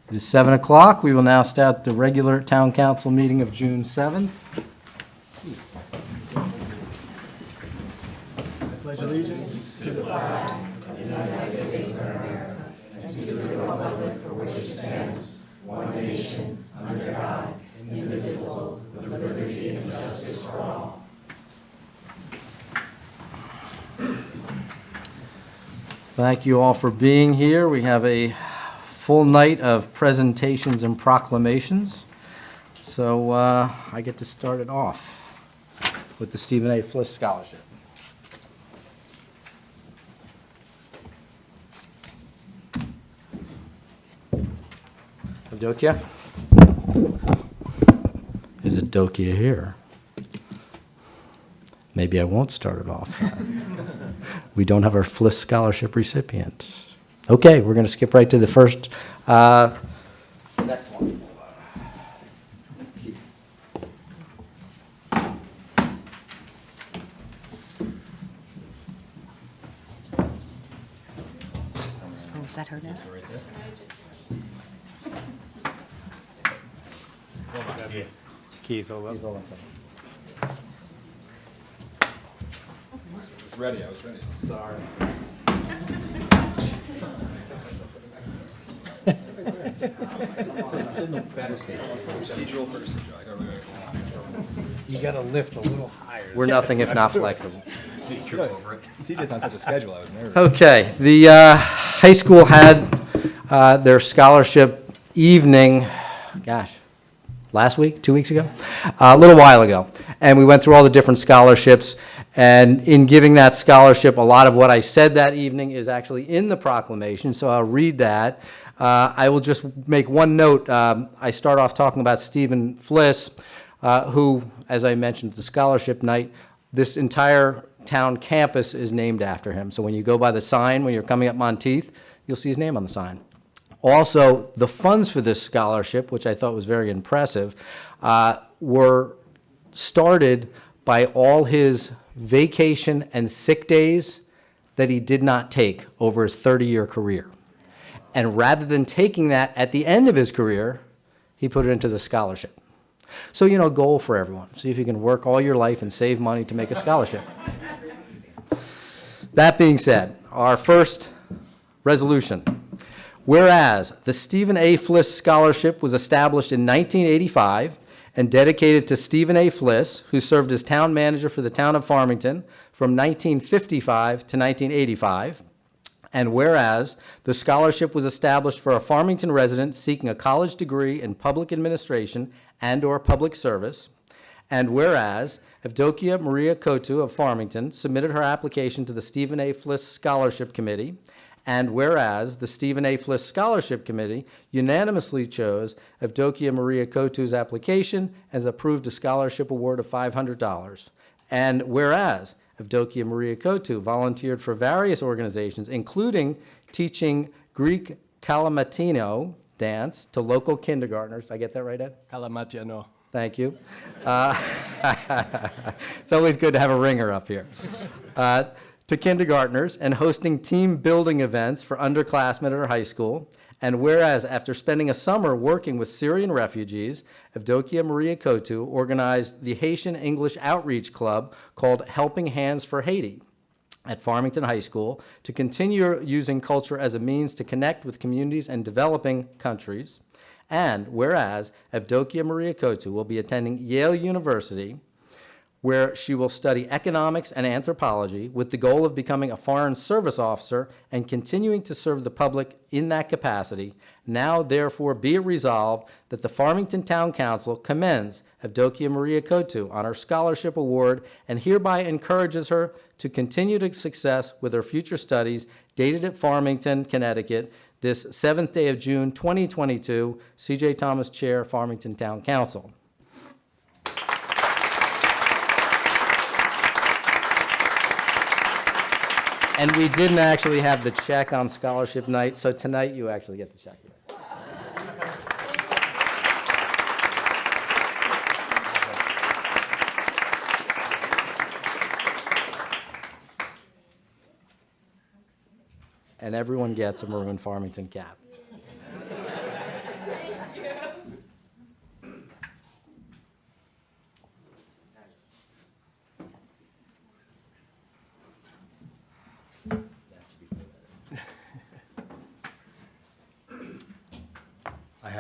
It is 7 o'clock. We will now start the regular town council meeting of June 7th. I pledge allegiance to the flag of the United States of America and to the republic for which it stands, one nation, under God, indivisible, with liberty and justice for all. Thank you all for being here. We have a full night of presentations and proclamations. So I get to start it off with the Stephen A. Fliss Scholarship. Evdokia? Is Evdokia here? Maybe I won't start it off. We don't have our Fliss Scholarship recipient. Okay, we're going to skip right to the first, next one. Oh, is that her now? Keith, hold up. Ready, I was ready. Sorry. Procedural person, Joe. I gotta remember. You gotta lift a little higher. We're nothing if not flexible. Trip over it. CJ's on such a schedule, I was nervous. Okay, the high school had their scholarship evening, gosh, last week, 2 weeks ago? A little while ago. And we went through all the different scholarships. And in giving that scholarship, a lot of what I said that evening is actually in the proclamation, so I'll read that. I will just make one note. I start off talking about Stephen Fliss, who, as I mentioned at the scholarship night, this entire town campus is named after him. So when you go by the sign, when you're coming up Monteith, you'll see his name on the sign. Also, the funds for this scholarship, which I thought was very impressive, were started by all his vacation and sick days that he did not take over his 30-year career. And rather than taking that at the end of his career, he put it into the scholarship. So, you know, goal for everyone. See if you can work all your life and save money to make a scholarship. That being said, our first resolution. Whereas the Stephen A. Fliss Scholarship was established in 1985 and dedicated to Stephen A. Fliss, who served as town manager for the town of Farmington from 1955 to 1985. And whereas the scholarship was established for a Farmington resident seeking a college degree in public administration and/or public service. And whereas Evdokia Maria Kotu of Farmington submitted her application to the Stephen A. Fliss Scholarship Committee. And whereas the Stephen A. Fliss Scholarship Committee unanimously chose Evdokia Maria Kotu's application and approved a scholarship award of $500. And whereas Evdokia Maria Kotu volunteered for various organizations, including teaching Greek Kalamatino dance to local kindergartners. Did I get that right, Ed? Kalamatiano. Thank you. It's always good to have a ringer up here. To kindergartners and hosting team building events for underclassmen at our high school. And whereas after spending a summer working with Syrian refugees, Evdokia Maria Kotu organized the Haitian English Outreach Club called Helping Hands for Haiti at Farmington High School to continue using culture as a means to connect with communities and developing countries. And whereas Evdokia Maria Kotu will be attending Yale University, where she will study economics and anthropology with the goal of becoming a foreign service officer and continuing to serve the public in that capacity. Now, therefore, be it resolved that the Farmington Town Council commends Evdokia Maria Kotu on her scholarship award and hereby encourages her to continue to success with her future studies, dated at Farmington, Connecticut, this 7th day of June, 2022. C.J. Thomas, Chair, Farmington Town Council. And we didn't actually have the check on scholarship night, so tonight you actually get the check here. And everyone gets a maroon Farmington cap.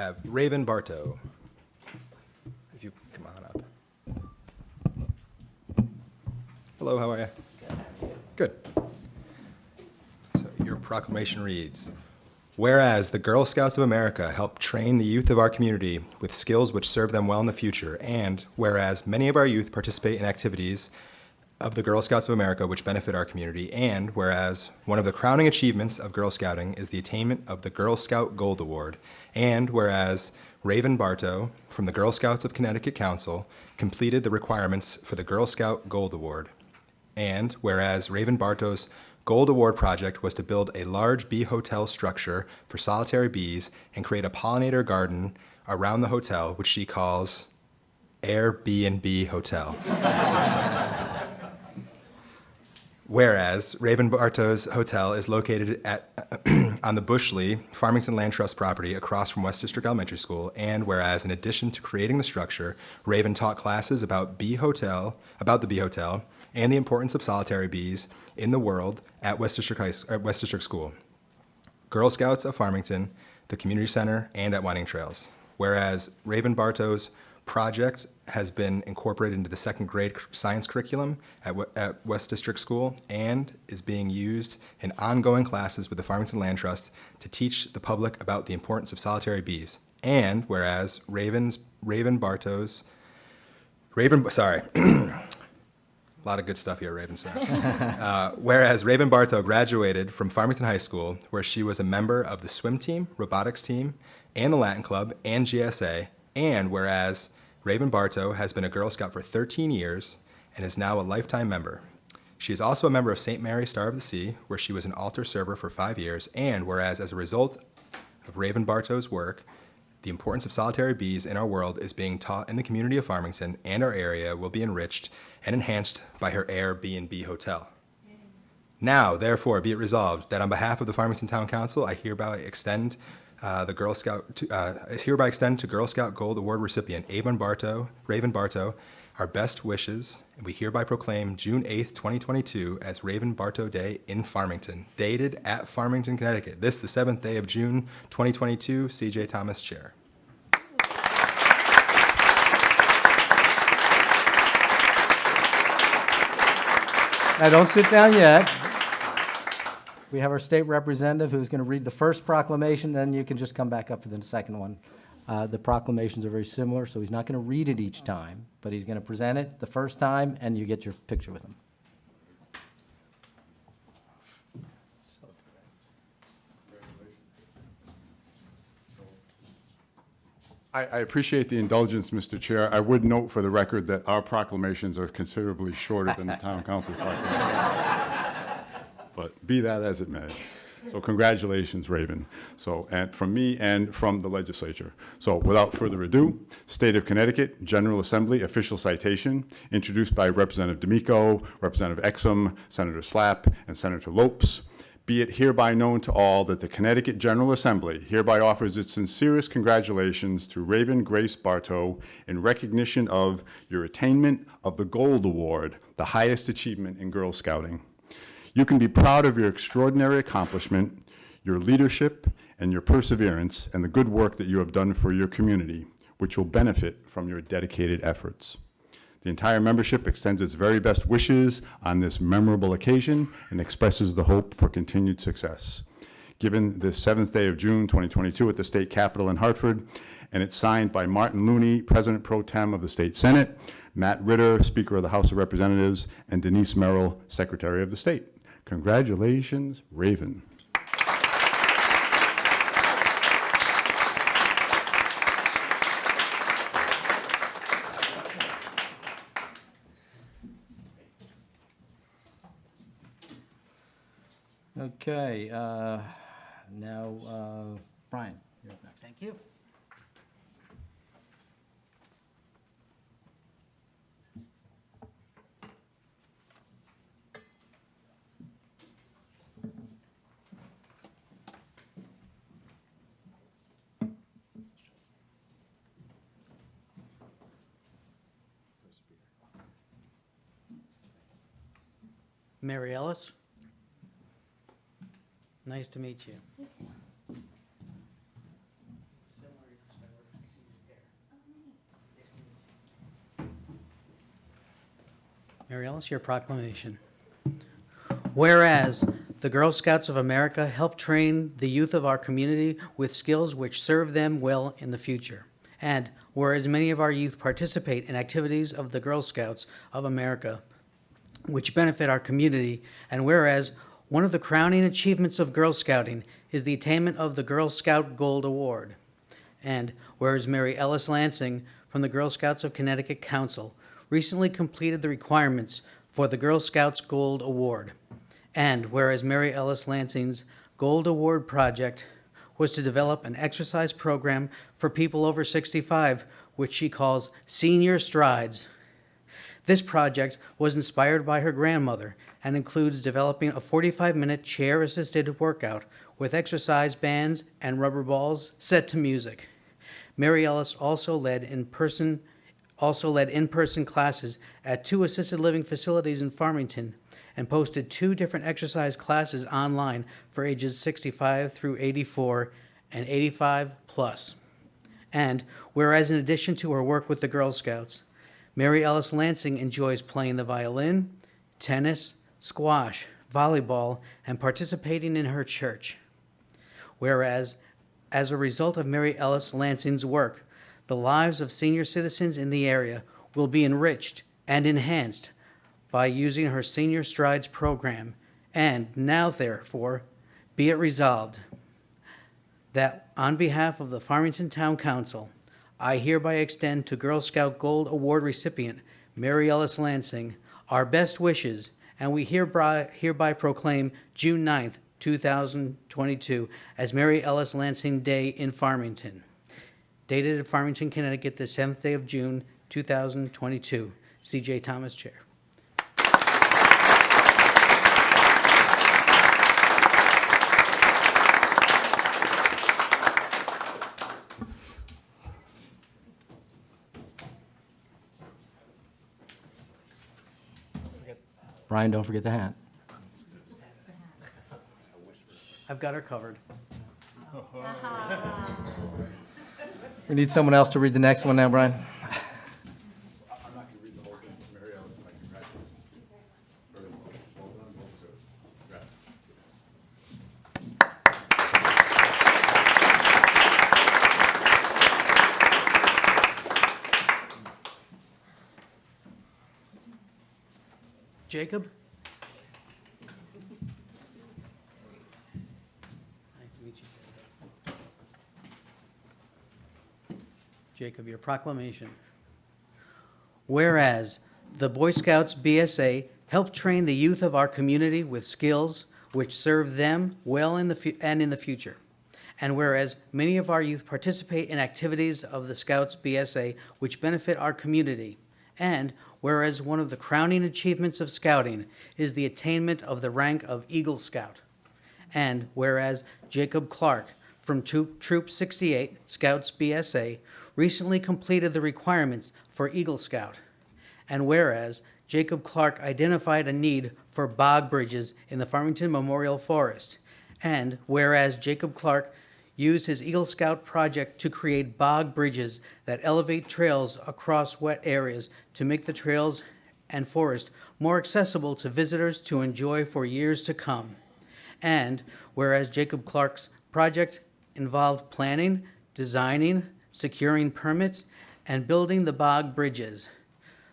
have Raven Bartow. If you come on up. Hello, how are you? Good. So your proclamation reads, whereas the Girl Scouts of America help train the youth of our community with skills which serve them well in the future, and whereas many of our youth participate in activities of the Girl Scouts of America which benefit our community, and whereas one of the crowning achievements of Girl Scouting is the attainment of the Girl Scout Gold Award, and whereas Raven Bartow from the Girl Scouts of Connecticut Council completed the requirements for the Girl Scout Gold Award, and whereas Raven Bartow's Gold Award project was to build a large bee hotel structure for solitary bees and create a pollinator garden around the hotel, which she calls Airbnb Hotel. Whereas Raven Bartow's hotel is located on the Bushley Farmington Land Trust property across from West District Elementary School, and whereas in addition to creating the structure, Raven taught classes about the bee hotel, and the importance of solitary bees in the world at West District School, Girl Scouts of Farmington, the Community Center, and at Winding Trails. Whereas Raven Bartow's project has been incorporated into the second grade science curriculum at West District School and is being used in ongoing classes with the Farmington Land Trust to teach the public about the importance of solitary bees. And whereas a lot of good stuff here, Raven, sorry. Whereas Raven Bartow graduated from Farmington High School, where she was a member of the swim team, robotics team, and the Latin Club, and GSA, and whereas Raven Bartow has been a Girl Scout for 13 years and is now a lifetime member. She is also a member of St. Mary Star of the Sea, where she was an altar server for 5 years, and whereas as a result of Raven Bartow's work, the importance of solitary bees in our world is being taught in the community of Farmington, and our area will be enriched and enhanced by her Airbnb hotel. Now, therefore, be it resolved that on behalf of the Farmington Town Council, I hereby extend to Girl Scout Gold Award recipient Raven Bartow our best wishes, and we hereby proclaim June 8th, 2022 as Raven Bartow Day in Farmington, dated at Farmington, Connecticut. This, the 7th day of June, 2022, C.J. Thomas, Chair. Now, don't sit down yet. We have our state representative who's going to read the first proclamation, then you can just come back up for the second one. The proclamations are very similar, so he's not going to read it each time, but he's going to present it the first time, and you get your picture with him. I appreciate the indulgence, Mr. Chair. I would note for the record that our proclamations are considerably shorter than the town council's proclamation. But be that as it may. So congratulations, Raven. So, and from me and from the legislature. So without further ado, State of Connecticut General Assembly official citation introduced by Representative D'Amico, Representative Exum, Senator Slapp, and Senator Lopes. Be it hereby known to all that the Connecticut General Assembly hereby offers its sincerest congratulations to Raven Grace Bartow in recognition of your attainment of the Gold Award, the highest achievement in Girl Scouting. You can be proud of your extraordinary accomplishment, your leadership, and your perseverance, and the good work that you have done for your community, which will benefit from your dedicated efforts. The entire membership extends its very best wishes on this memorable occasion and expresses the hope for continued success. Given this 7th day of June 2022 at the State Capitol in Hartford, and it's signed by Martin Looney, President Pro Tem of the State Senate, Matt Ritter, Speaker of the House of Representatives, and Denise Merrill, Secretary of the State. Congratulations, Raven. Okay, now, Brian, you're up next. Thank you. Mary Ellis. Nice to meet you. Mary Ellis, your proclamation. Whereas the Girl Scouts of America help train the youth of our community with skills which serve them well in the future. And whereas many of our youth participate in activities of the Girl Scouts of America which benefit our community, and whereas one of the crowning achievements of Girl Scouting is the attainment of the Girl Scout Gold Award. And whereas Mary Ellis Lansing from the Girl Scouts of Connecticut Council recently completed the requirements for the Girl Scouts Gold Award. And whereas Mary Ellis Lansing's Gold Award project was to develop an exercise program for people over 65, which she calls Senior Strides. This project was inspired by her grandmother and includes developing a 45-minute chair-assisted workout with exercise bands and rubber balls set to music. Mary Ellis also led in-person classes at 2 assisted living facilities in Farmington and posted 2 different exercise classes online for ages 65 through 84 and 85 plus. And whereas in addition to her work with the Girl Scouts, Mary Ellis Lansing enjoys playing the violin, tennis, squash, volleyball, and participating in her church. Whereas, as a result of Mary Ellis Lansing's work, the lives of senior citizens in the area will be enriched and enhanced by using her Senior Strides program. And now, therefore, be it resolved that on behalf of the Farmington Town Council, I hereby extend to Girl Scout Gold Award recipient Mary Ellis Lansing our best wishes, and we hereby proclaim June 9th, 2022 as Mary Ellis Lansing Day in Farmington. Dated at Farmington, Connecticut, the 7th day of June, 2022. C.J. Thomas, Chair. Brian, don't forget the hat. I've got her covered. We need someone else to read the next one now, Brian. I'm not going to read the whole thing. Mary Ellis, and my congratulations. Well done, well deserved. Jacob? Nice to meet you. Jacob, your proclamation. Whereas the Boy Scouts BSA help train the youth of our community with skills which serve them well in the future. And whereas many of our youth participate in activities of the Scouts BSA which benefit our community. And whereas one of the crowning achievements of Scouting is the attainment of the rank of Eagle Scout. And whereas Jacob Clark from Troop 68, Scouts BSA, recently completed the requirements for Eagle Scout. And whereas Jacob Clark identified a need for bog bridges in the Farmington Memorial Forest. And whereas Jacob Clark used his Eagle Scout project to create bog bridges that elevate trails across wet areas to make the trails and forest more accessible to visitors to enjoy for years to come. And whereas Jacob Clark's project involved planning, designing, securing permits, and building the bog bridges.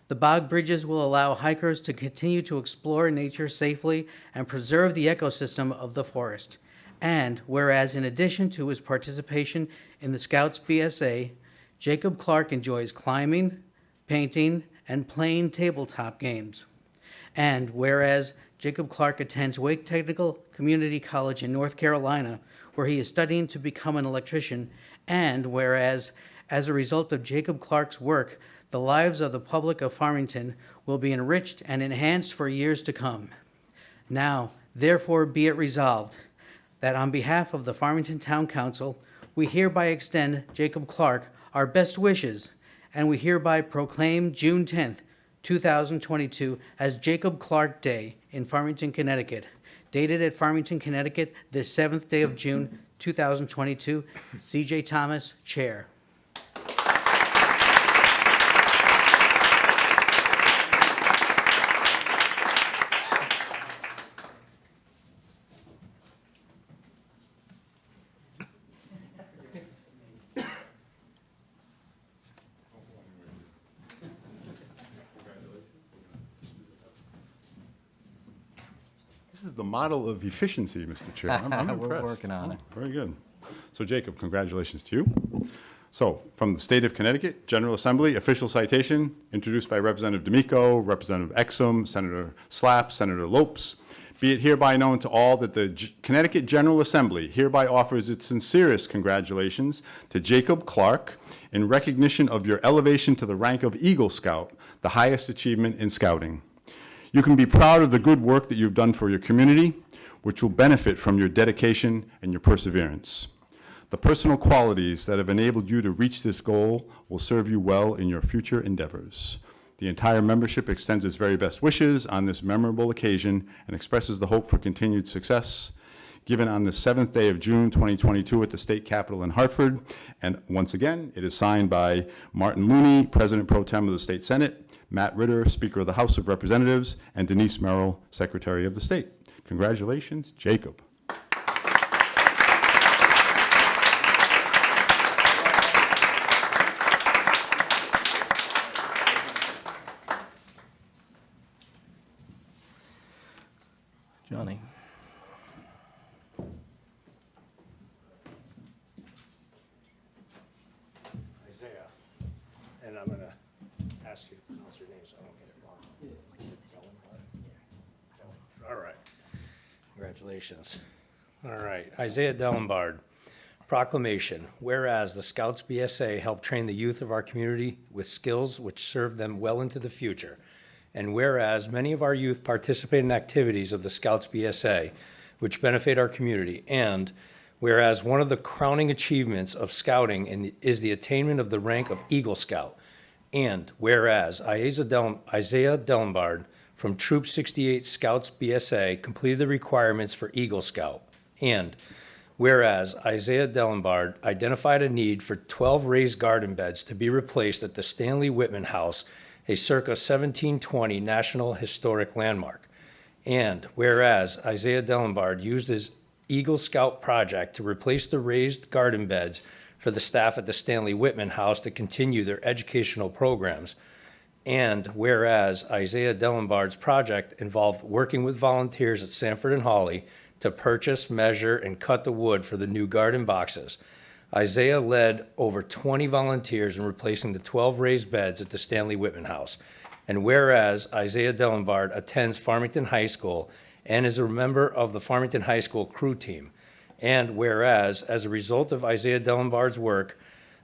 The bog bridges will allow hikers to continue to explore nature safely and preserve the ecosystem of the forest. And whereas in addition to his participation in the Scouts BSA, Jacob Clark enjoys climbing, painting, and playing tabletop games. And whereas Jacob Clark attends Wake Technical Community College in North Carolina, where he is studying to become an electrician. And whereas, as a result of Jacob Clark's work, the lives of the public of Farmington will be enriched and enhanced for years to come. Now, therefore, be it resolved that on behalf of the Farmington Town Council, we hereby extend Jacob Clark our best wishes, and we hereby proclaim June 10th, 2022 as Jacob Clark Day in Farmington, Connecticut. Dated at Farmington, Connecticut, the 7th day of June, 2022. C.J. Thomas, Chair. This is the model of efficiency, Mr. Chair. I'm We're impressed. working on it. Very good. So Jacob, congratulations to you. So, from the state of Connecticut, General Assembly, official citation, introduced by Representative D'Amico, Representative Exum, Senator Slapp, Senator Lopes. Be it hereby known to all that the Connecticut General Assembly hereby offers its sincerest congratulations to Jacob Clark in recognition of your elevation to the rank of Eagle Scout, the highest achievement in scouting. You can be proud of the good work that you've done for your community, which will benefit from your dedication and your perseverance. The personal qualities that have enabled you to reach this goal will serve you well in your future endeavors. The entire membership extends its very best wishes on this memorable occasion and expresses the hope for continued success. Given on the 7th day of June 2022 at the State Capitol in Hartford. And once again, it is signed by Martin Looney, President Pro Tem of the State Senate, Matt Ritter, Speaker of the House of Representatives, and Denise Merrill, Secretary of the State. Congratulations, Jacob. Johnny. Isaiah, and I'm gonna ask you to pronounce your name so I don't get it wrong. All right. Congratulations. All right, Isaiah Dellenbard. Proclamation. Whereas the Scouts BSA help train the youth of our community with skills which serve them well into the future. And whereas many of our youth participate in activities of the Scouts BSA, which benefit our community, and whereas one of the crowning achievements of scouting is the attainment of the rank of Eagle Scout, and whereas Isaiah Dellenbard from Troop 68 Scouts BSA completed the requirements for Eagle Scout, and whereas Isaiah Dellenbard identified a need for 12 raised garden beds to be replaced at the Stanley Whitman House, a circa 1720 National Historic Landmark. And whereas Isaiah Dellenbard used his Eagle Scout project to replace the raised garden beds for the staff at the Stanley Whitman House to continue their educational programs. And whereas Isaiah Dellenbard's project involved working with volunteers at Sanford and Hawley to purchase, measure, and cut the wood for the new garden boxes. Isaiah led over 20 volunteers in replacing the 12 raised beds at the Stanley Whitman House. And whereas Isaiah Dellenbard attends Farmington High School and is a member of the Farmington High School crew team. And whereas, as a result of Isaiah Dellenbard's work,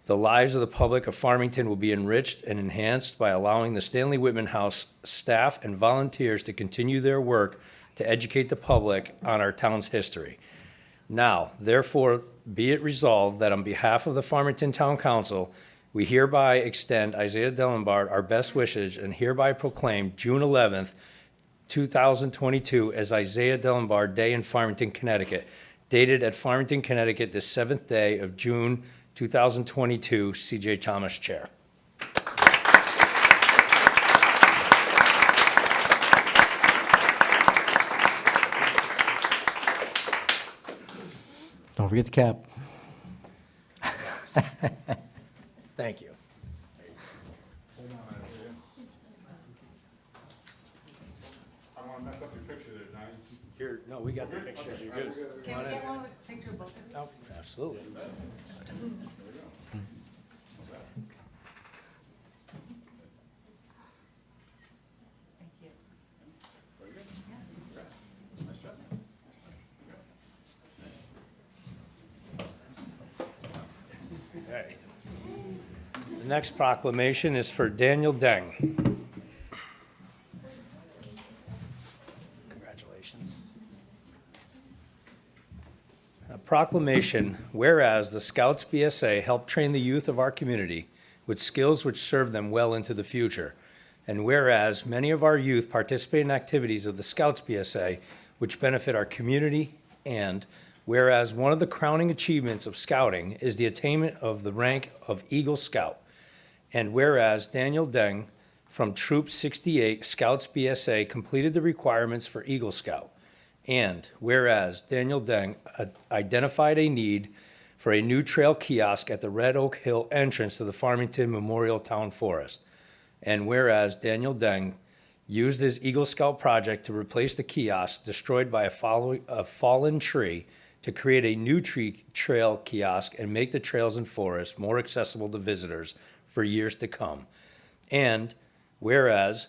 the lives of the public of Farmington will be enriched and enhanced by allowing the Stanley Whitman House staff and volunteers to continue their work to educate the public on our town's history. Now, therefore, be it resolved that on behalf of the Farmington Town Council, we hereby extend Isaiah Dellenbard our best wishes and hereby proclaim June 11th, 2022 as Isaiah Dellenbard Day in Farmington, Connecticut, dated at Farmington, Connecticut, the 7th day of June 2022, C.J. Thomas Chair. Don't forget the cap. Thank you. I want to mess up your picture there, Donnie. No, we got the pictures, you're good. Can we get one with a picture of both of you? Oh, absolutely. Thank you. Okay. The next proclamation is for Daniel Deng. Congratulations. A proclamation, whereas the Scouts BSA help train the youth of our community with skills which serve them well into the future. And whereas many of our youth participate in activities of the Scouts BSA which benefit our community, and whereas one of the crowning achievements of scouting is the attainment of the rank of Eagle Scout. And whereas Daniel Deng from Troop 68 Scouts BSA completed the requirements for Eagle Scout. And whereas Daniel Deng identified a need for a new trail kiosk at the Red Oak Hill entrance to the Farmington Memorial Town Forest. And whereas Daniel Deng used his Eagle Scout project to replace the kiosk destroyed by a fallen tree to create a new tree trail kiosk and make the trails and forests more accessible to visitors for years to come. And whereas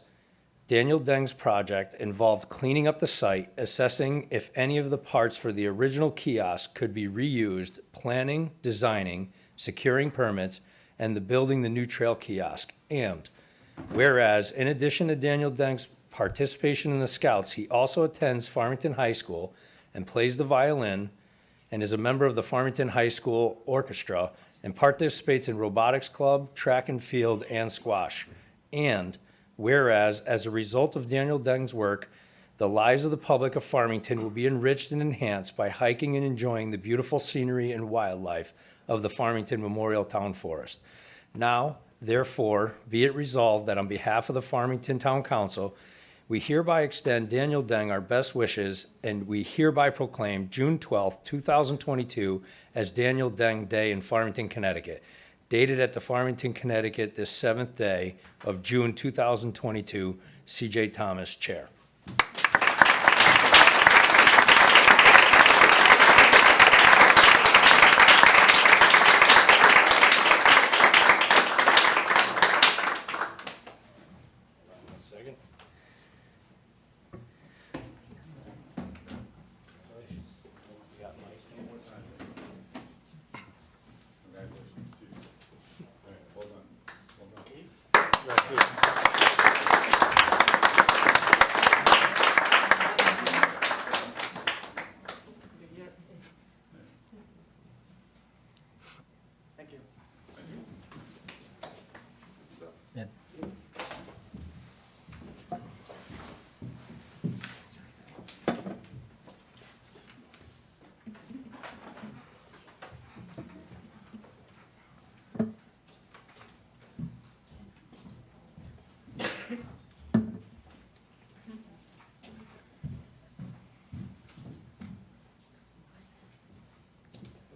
Daniel Deng's project involved cleaning up the site, assessing if any of the parts for the original kiosk could be reused, planning, designing, securing permits, and building the new trail kiosk. And whereas, in addition to Daniel Deng's participation in the Scouts, he also attends Farmington High School and plays the violin and is a member of the Farmington High School Orchestra and participates in robotics club, track and field, and squash. And whereas, as a result of Daniel Deng's work, the lives of the public of Farmington will be enriched and enhanced by hiking and enjoying the beautiful scenery and wildlife of the Farmington Memorial Town Forest. Now, therefore, be it resolved that on behalf of the Farmington Town Council, we hereby extend Daniel Deng our best wishes, and we hereby proclaim June 12th, 2022 as Daniel Deng Day in Farmington, Connecticut. Dated at the Farmington, Connecticut, this 7th day of June 2022, C.J. Thomas, Chair. Second.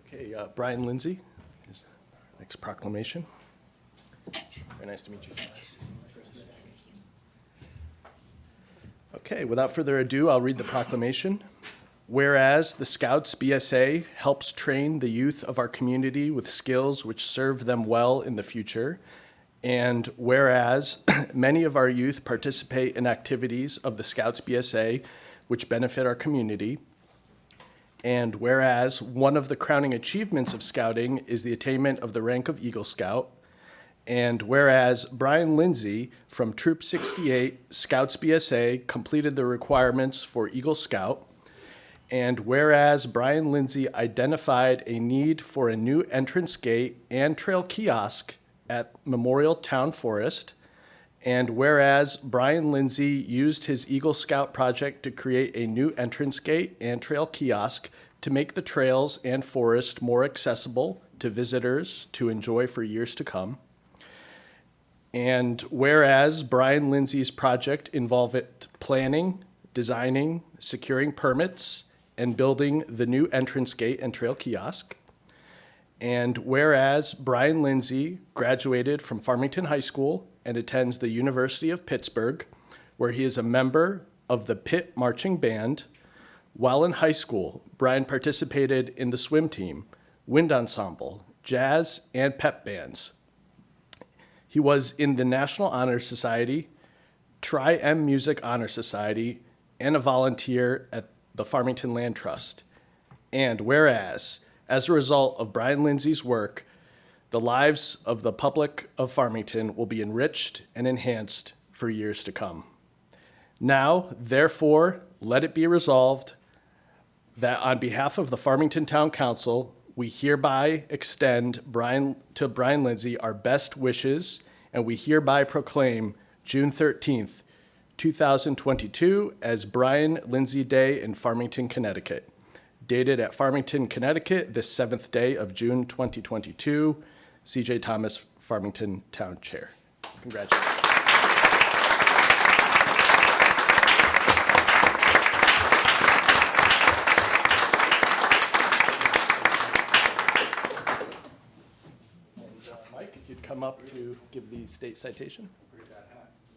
Okay, Brian Lindsay is our next proclamation. Very nice to meet you. Okay, without further ado, I'll read the proclamation. Whereas the Scouts BSA helps train the youth of our community with skills which serve them well in the future, and whereas many of our youth participate in activities of the Scouts BSA which benefit our community, and whereas one of the crowning achievements of Scouting is the attainment of the rank of Eagle Scout, and whereas Brian Lindsay from Troop 68 Scouts BSA completed the requirements for Eagle Scout, and whereas Brian Lindsay identified a need for a new entrance gate and trail kiosk at Memorial Town Forest, and whereas Brian Lindsay used his Eagle Scout project to create a new entrance gate and trail kiosk to make the trails and forest more accessible to visitors to enjoy for years to come. And whereas Brian Lindsay's project involved planning, designing, securing permits, and building the new entrance gate and trail kiosk. And whereas Brian Lindsay graduated from Farmington High School and attends the University of Pittsburgh, where he is a member of the Pitt Marching Band. While in high school, Brian participated in the swim team, wind ensemble, jazz, and pep bands. He was in the National Honor Society, Tri-M Music Honor Society, and a volunteer at the Farmington Land Trust. And whereas, as a result of Brian Lindsay's work, the lives of the public of Farmington will be enriched and enhanced for years to come. Now, therefore, let it be resolved that on behalf of the Farmington Town Council, we hereby extend to Brian Lindsay our best wishes, and we hereby proclaim June 13th, 2022 as Brian Lindsay Day in Farmington, Connecticut. Dated at Farmington, Connecticut, this 7th day of June 2022, C.J. Thomas, Farmington Town Chair. Congratulations. And Mike, if you'd come up to give the state citation.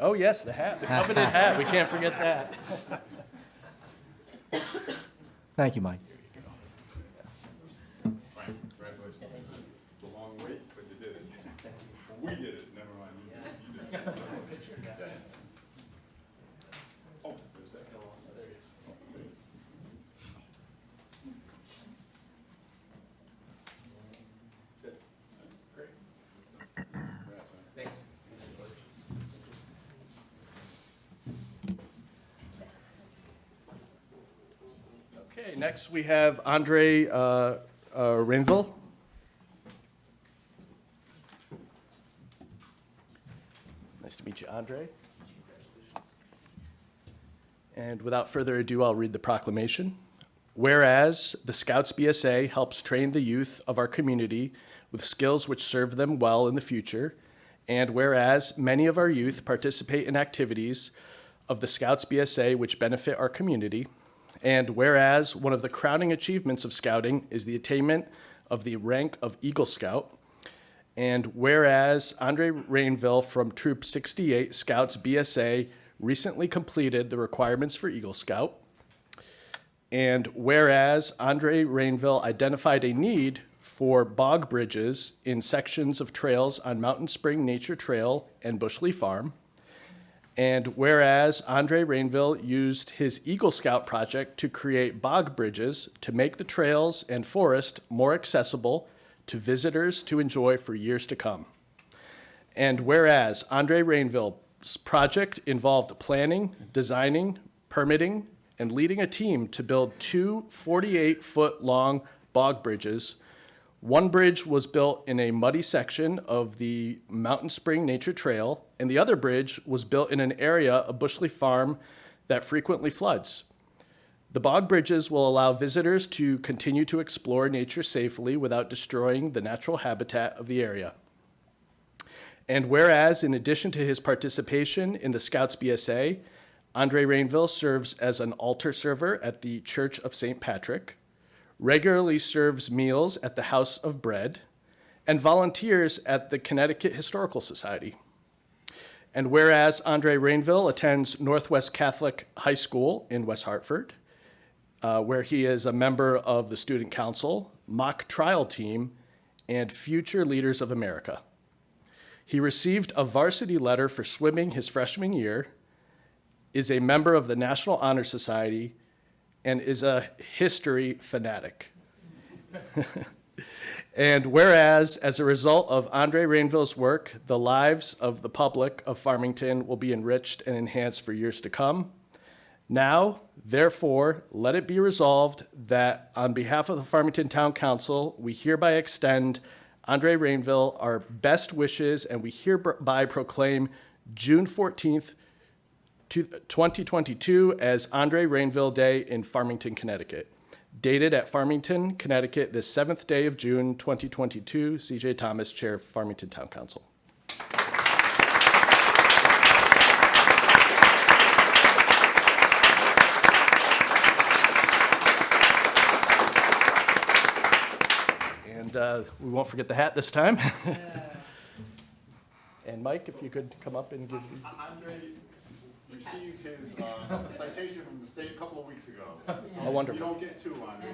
Oh, yes, the hat, the coveted hat. We can't forget that. Thank you, Mike. Congratulations. It's a long wait, but you did it. Well, we did it, never mind. You did it. Oh, there's that. Good. Great. Congrats, man. Thanks. Okay, next we have Andre Rainville. Nice to meet you, Andre. And without further ado, I'll read the proclamation. Whereas the Scouts BSA helps train the youth of our community with skills which serve them well in the future, and whereas many of our youth participate in activities of the Scouts BSA which benefit our community, and whereas one of the crowning achievements of Scouting is the attainment of the rank of Eagle Scout, and whereas Andre Rainville from Troop 68 Scouts BSA recently completed the requirements for Eagle Scout, and whereas Andre Rainville identified a need for bog bridges in sections of trails on Mountain Spring Nature Trail and Bushley Farm, and whereas Andre Rainville used his Eagle Scout project to create bog bridges to make the trails and forest more accessible to visitors to enjoy for years to come. And whereas Andre Rainville's project involved planning, designing, permitting, and leading a team to build two 48-foot-long bog bridges. One bridge was built in a muddy section of the Mountain Spring Nature Trail, and the other bridge was built in an area of Bushley Farm that frequently floods. The bog bridges will allow visitors to continue to explore nature safely without destroying the natural habitat of the area. And whereas, in addition to his participation in the Scouts BSA, Andre Rainville serves as an altar server at the Church of St. Patrick, regularly serves meals at the House of Bread, and volunteers at the Connecticut Historical Society. And whereas Andre Rainville attends Northwest Catholic High School in West Hartford, where he is a member of the Student Council, Mock Trial Team, and Future Leaders of America. He received a varsity letter for swimming his freshman year, is a member of the National Honor Society, and is a history fanatic. And whereas, as a result of Andre Rainville's work, the lives of the public of Farmington will be enriched and enhanced for years to come. Now, therefore, let it be resolved that on behalf of the Farmington Town Council, we hereby extend Andre Rainville our best wishes, and we hereby proclaim June 14th, 2022 as Andre Rainville Day in Farmington, Connecticut. Dated at Farmington, Connecticut, the 7th day of June, 2022. CJ Thomas, Chair of Farmington Town Council. And we won't forget the hat this time. And Mike, if you could come up and give me. Andre received his citation from the state a couple of weeks ago. Oh, wonderful. You don't get two, Andre.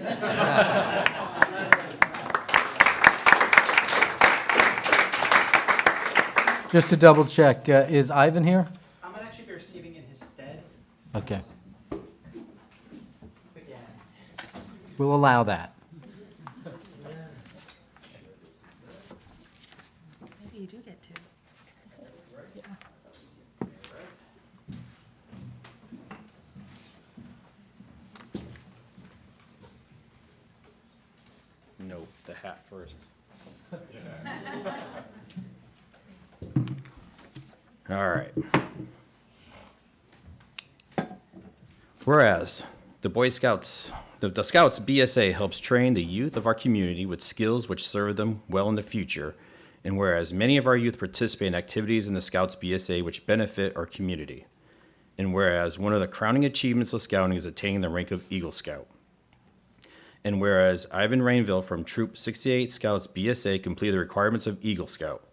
Just to double check, is Ivan here? I'm gonna actually be receiving in his stead. Okay, But yeah. we'll allow that. Maybe you do get to. No, the hat first. All right. Whereas the Boy Scouts, the Scouts BSA helps train the youth of our community with skills which serve them well in the future, and whereas many of our youth participate in activities in the Scouts BSA which benefit our community, and whereas one of the crowning achievements of Scouting is attaining the rank of Eagle Scout, and whereas Ivan Rainville from Troop 68 Scouts BSA completed the requirements of Eagle Scout,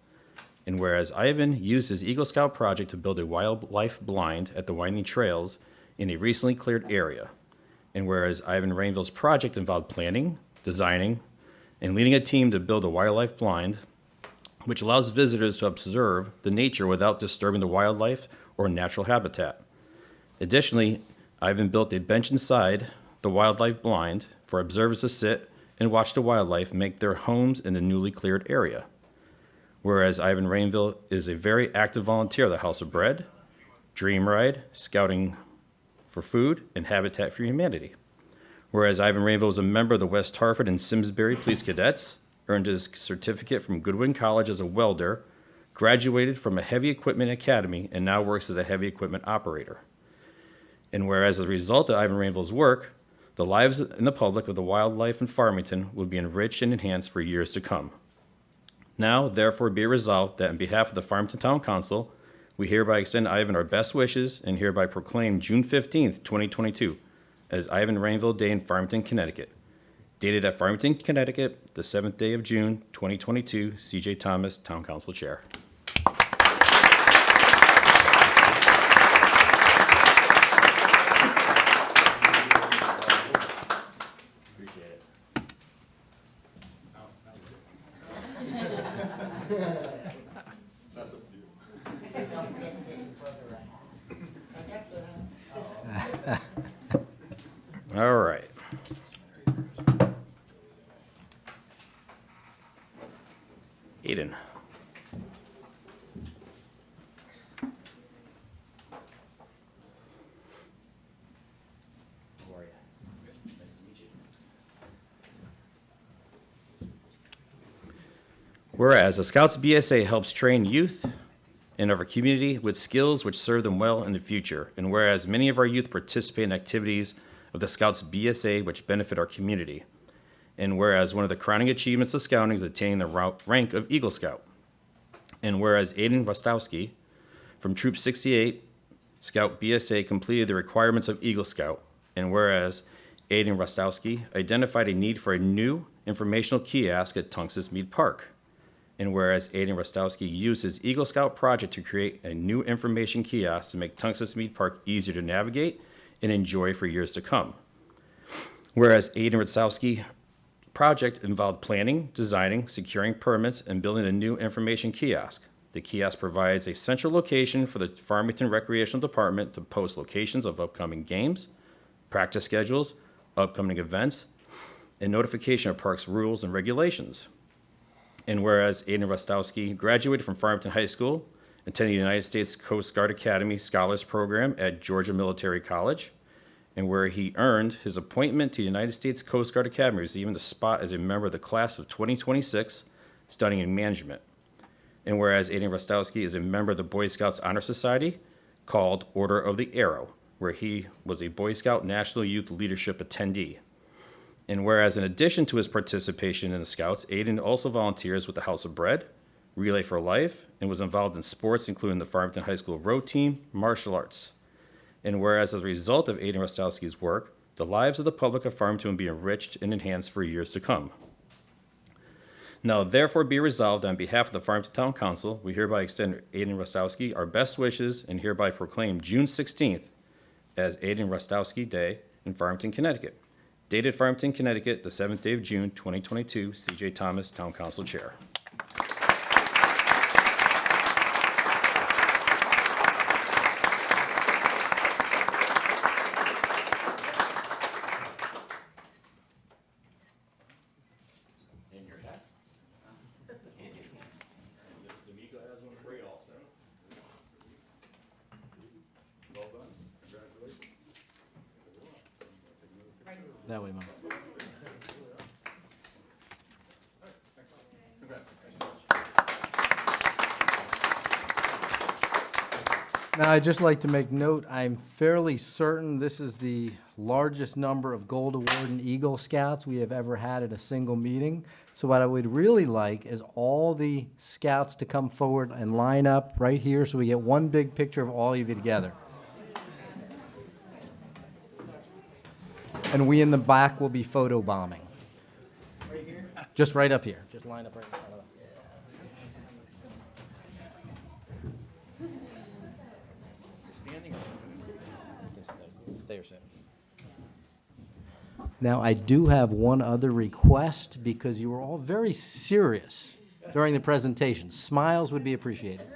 And whereas Ivan used his Eagle Scout project to build a wildlife blind at the winding trails in a recently cleared area. And whereas Ivan Rainville's project involved planning, designing, and leading a team to build a wildlife blind, which allows visitors to observe the nature without disturbing the wildlife or natural habitat. Additionally, Ivan built a bench inside the wildlife blind for observers to sit and watch the wildlife make their homes in the newly cleared area. Whereas Ivan Rainville is a very active volunteer of the House of Bread, Dream Ride, Scouting for Food, and Habitat for Humanity. Whereas Ivan Rainville is a member of the West Hartford and Simsbury Police Cadets, earned his certificate from Goodwin College as a welder, graduated from a heavy equipment academy, and now works as a heavy equipment operator. And whereas as a result of Ivan Rainville's work, the lives and the public of the wildlife in Farmington will be enriched and enhanced for years to come. Now, therefore, be it resolved that on behalf of the Farmington Town Council, we hereby extend Ivan our best wishes and hereby proclaim June 15th, 2022 as Ivan Rainville Day in Farmington, Connecticut. Dated at Farmington, Connecticut, the 7th day of June, 2022, C.J. Thomas, Town Council Chair. All right. Aiden. How are you? Nice to meet you. Whereas the Scouts BSA helps train youth in our community with skills which serve them well in the future, and whereas many of our youth participate in activities of the Scouts BSA which benefit our community, and whereas one of the crowning achievements of Scouting is attaining the rank of Eagle Scout, and whereas Aiden Rostowski from Troop 68 Scout BSA completed the requirements of Eagle Scout, and whereas Aiden Rostowski identified a need for a new informational kiosk at Tungus Mead Park, and whereas Aiden Rostowski used his Eagle Scout project to create a new information kiosk to make Tungus Mead Park easier to navigate and enjoy for years to come. Whereas Aiden Rostowski project involved planning, designing, securing permits, and building a new information kiosk. The kiosk provides a central location for the Farmington Recreational Department to post locations of upcoming games, practice schedules, upcoming events, and notification of parks rules and regulations. And whereas Aiden Rostowski graduated from Farmington High School, attended the United States Coast Guard Academy Scholars Program at Georgia Military College, and where he earned his appointment to the United States Coast Guard Academy, receiving the spot as a member of the class of 2026, studying in management. And whereas Aiden Rostowski is a member of the Boy Scouts Honor Society, called Order of the Arrow, where he was a Boy Scout National Youth Leadership attendee. And whereas in addition to his participation in the Scouts, Aiden also volunteers with the House of Bread, Relay for Life, and was involved in sports, including the Farmington High School row team, martial arts. And whereas as a result of Aiden Rostowski's work, the lives of the public of Farmington will be enriched and enhanced for years to come. Now, therefore, be resolved on behalf of the Farmington Town Council, we hereby extend Aiden Rostowski our best wishes and hereby proclaim June 16th as Aiden Rostowski Day in Farmington, Connecticut. Dated Farmington, Connecticut, the 7th day of June, 2022, C.J. Thomas, Town Council Chair. That way, Mom. Now, I'd just like to make note, I'm fairly certain this is the largest number of Gold Award and Eagle Scouts we have ever had at a single meeting. So what I would really like is all the scouts to come forward and line up right here so we get one big picture of all of you together. And we in the back will be photo bombing. Right here? Just right up here. Just line up right in front of us. Stay or sit. Now, I do have one other request, because you were all very serious during the presentation. Smiles would be appreciated.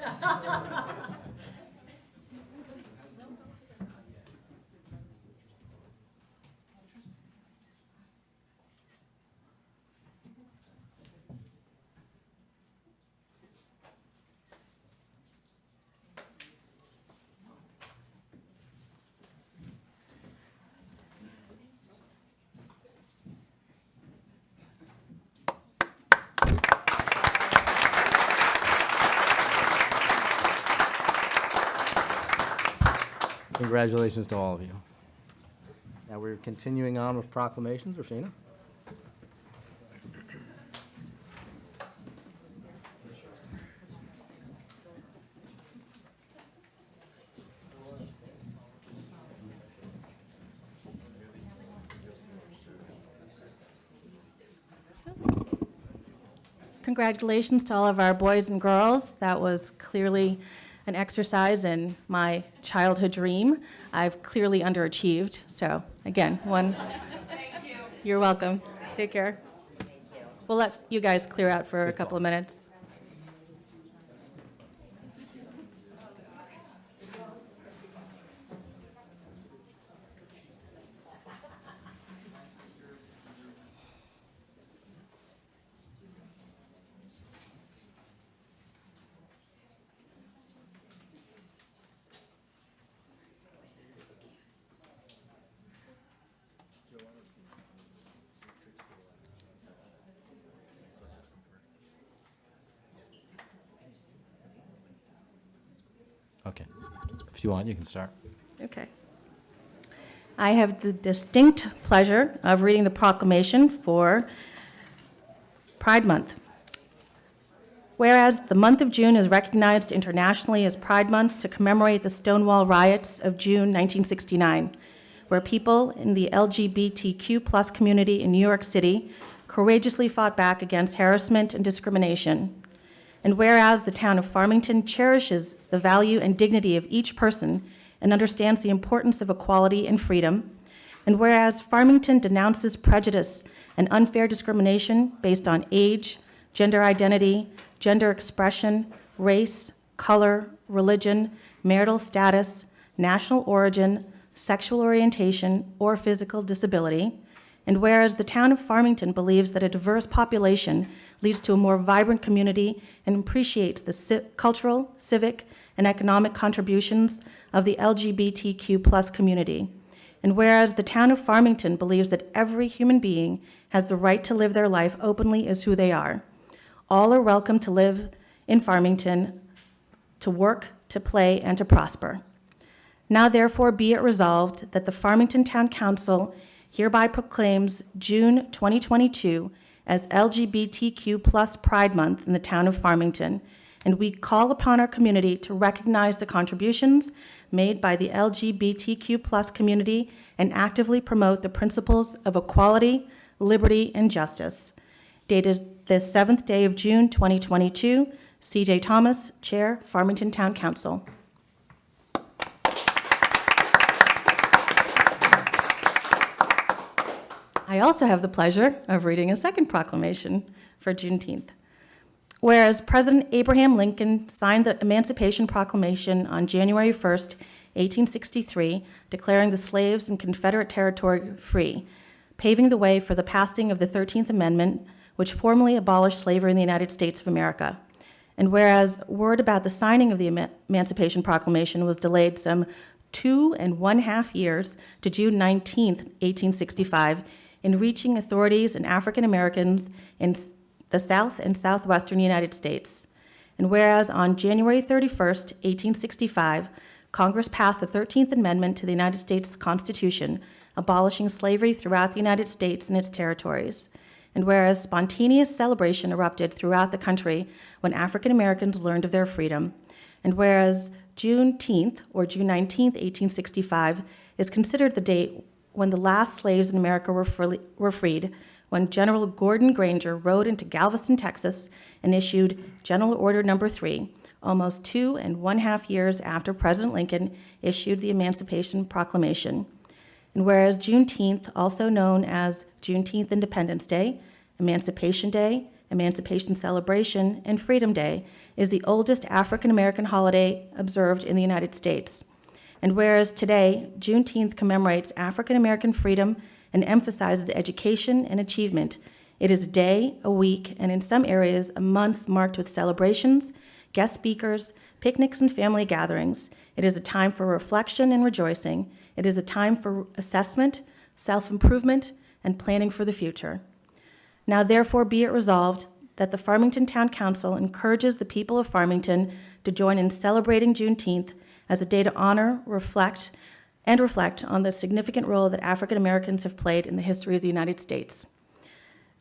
Congratulations to all of you. Now we're continuing on with proclamations. Rafina? Congratulations to all of our boys and girls. That was clearly an exercise in my childhood dream. I've clearly underachieved. So again, one. Thank you. You're welcome. Take care. We'll let you guys clear out for a couple of minutes. Okay. If you want, you can start. Okay. I have the distinct pleasure of reading the proclamation for Pride Month. Whereas the month of June is recognized internationally as Pride Month to commemorate the Stonewall riots of June 1969, where people in the LGBTQ+ community in New York City courageously fought back against harassment and discrimination. And whereas the town of Farmington cherishes the value and dignity of each person and understands the importance of equality and freedom, and whereas Farmington denounces prejudice and unfair discrimination based on age, gender identity, gender expression, race, color, religion, marital status, national origin, sexual orientation, or physical disability, and whereas the town of Farmington believes that a diverse population leads to a more vibrant community and appreciates the cultural, civic, and economic contributions of the LGBTQ+ community. And whereas the town of Farmington believes that every human being has the right to live their life openly as who they are. All are welcome to live in Farmington, to work, to play, and to prosper. Now therefore be it resolved that the Farmington Town Council hereby proclaims June 2022 as LGBTQ+ Pride Month in the town of Farmington, and we call upon our community to recognize the contributions made by the LGBTQ+ community and actively promote the principles of equality, liberty, and justice. Dated the 7th day of June 2022, C.J. Thomas, Chair, Farmington Town Council. I also have the pleasure of reading a second proclamation for Juneteenth. Whereas President Abraham Lincoln signed the Emancipation Proclamation on January 1st, 1863, declaring the slaves in Confederate territory free, paving the way for the passing of the 13th Amendment, which formally abolished slavery in the United States of America. And whereas word about the signing of the Emancipation Proclamation was delayed some 2.5 years to June 19th, 1865, in reaching authorities and African Americans in the South and Southwestern United States. And whereas on January 31st, 1865, Congress passed the 13th Amendment to the United States Constitution, abolishing slavery throughout the United States and its territories. And whereas spontaneous celebration erupted throughout the country when African Americans learned of their freedom. And whereas Juneteenth, or June 19th, 1865, is considered the date when the last slaves in America were freed, when General Gordon Granger rode into Galveston, Texas, and issued General Order No. 3, almost 2.5 years after President Lincoln issued the Emancipation Proclamation. And whereas Juneteenth, also known as Juneteenth Independence Day, Emancipation Day, Emancipation Celebration, and Freedom Day, is the oldest African American holiday observed in the United States. And whereas today, Juneteenth commemorates African American freedom and emphasizes education and achievement, it is a day, a week, and in some areas, a month marked with celebrations, guest speakers, picnics, and family gatherings. It is a time for reflection and rejoicing. It is a time for assessment, self-improvement, and planning for the future. Now therefore be it resolved that the Farmington Town Council encourages the people of Farmington to join in celebrating Juneteenth as a day to honor, reflect on the significant role that African Americans have played in the history of the United States.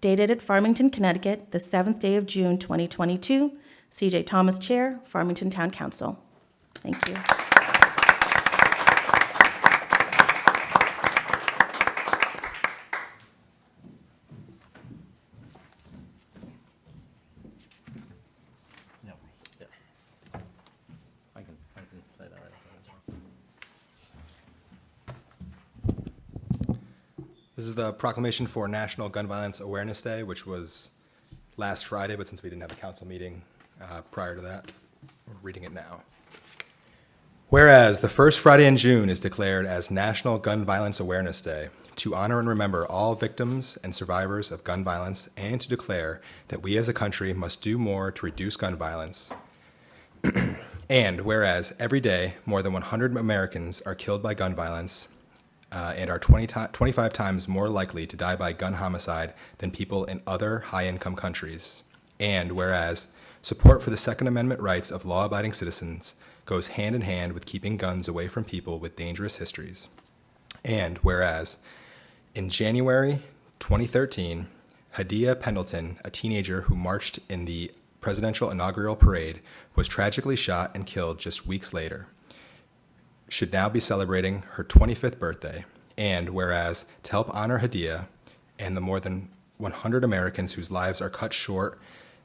Dated at Farmington, Connecticut, the 7th day of June, 2022, C.J. Thomas, Chair, Farmington Town Council. Thank you. I can say that right. This is the proclamation for National Gun Violence Awareness Day, which was last Friday, but since we didn't have a council meeting prior to that, we're reading it now. Whereas the first Friday in June is declared as National Gun Violence Awareness Day, to honor and remember all victims and survivors of gun violence, and to declare that we as a country must do more to reduce gun violence. And whereas every day more than 100 Americans are killed by gun violence and are 25 times more likely to die by gun homicide than people in other high-income countries. And whereas support for the Second Amendment rights of law-abiding citizens goes hand in hand with keeping guns away from people with dangerous histories. And whereas in January 2013, Hadia Pendleton, a teenager who marched in the presidential inaugural parade, was tragically shot and killed just weeks later, should now be celebrating her 25th birthday. And whereas to help honor Hadia and the more than 100 Americans whose lives are cut short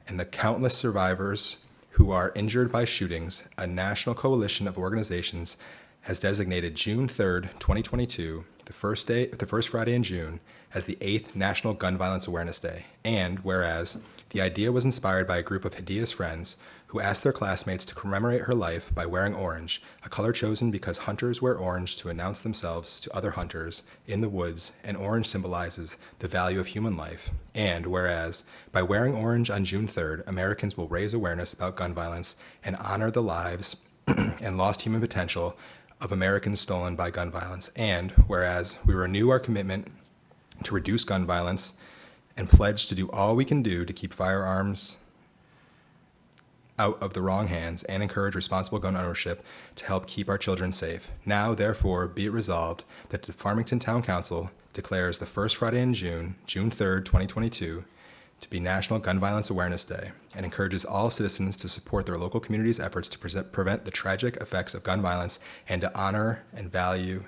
and the countless survivors who are injured by shootings, a national coalition of organizations has designated June 3rd, 2022, the first Friday in June, as the 8th National Gun Violence Awareness Day. And whereas the idea was inspired by a group of Hadia's friends who asked their classmates to commemorate her life by wearing orange, a color chosen because hunters wear orange to announce themselves to other hunters in the woods, and orange symbolizes the value of human life. And whereas by wearing orange on June 3rd, Americans will raise awareness about gun violence and honor the lives and lost human potential of Americans stolen by gun violence. And whereas we renew our commitment to reduce gun violence and pledge to do all we can do to keep firearms out of the wrong hands and encourage responsible gun ownership to help keep our children safe. Now, therefore, be it resolved that the Farmington Town Council declares the first Friday in June, June 3rd, 2022, to be National Gun Violence Awareness Day, and encourages all citizens to support their local community's efforts to prevent the tragic effects of gun violence and to honor and value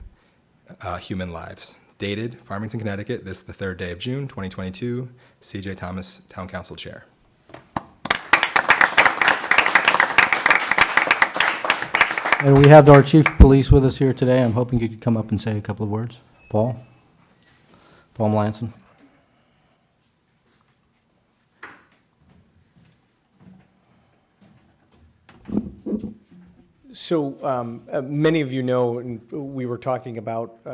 human lives. Dated, Farmington, Connecticut, this is the 3rd day of June, 2022, C.J. Thomas, Town Council Chair. And we have our chief of police with us here today. I'm hoping you could come up and say a couple of words. Paul Melanson. So many of you know, and we were talking about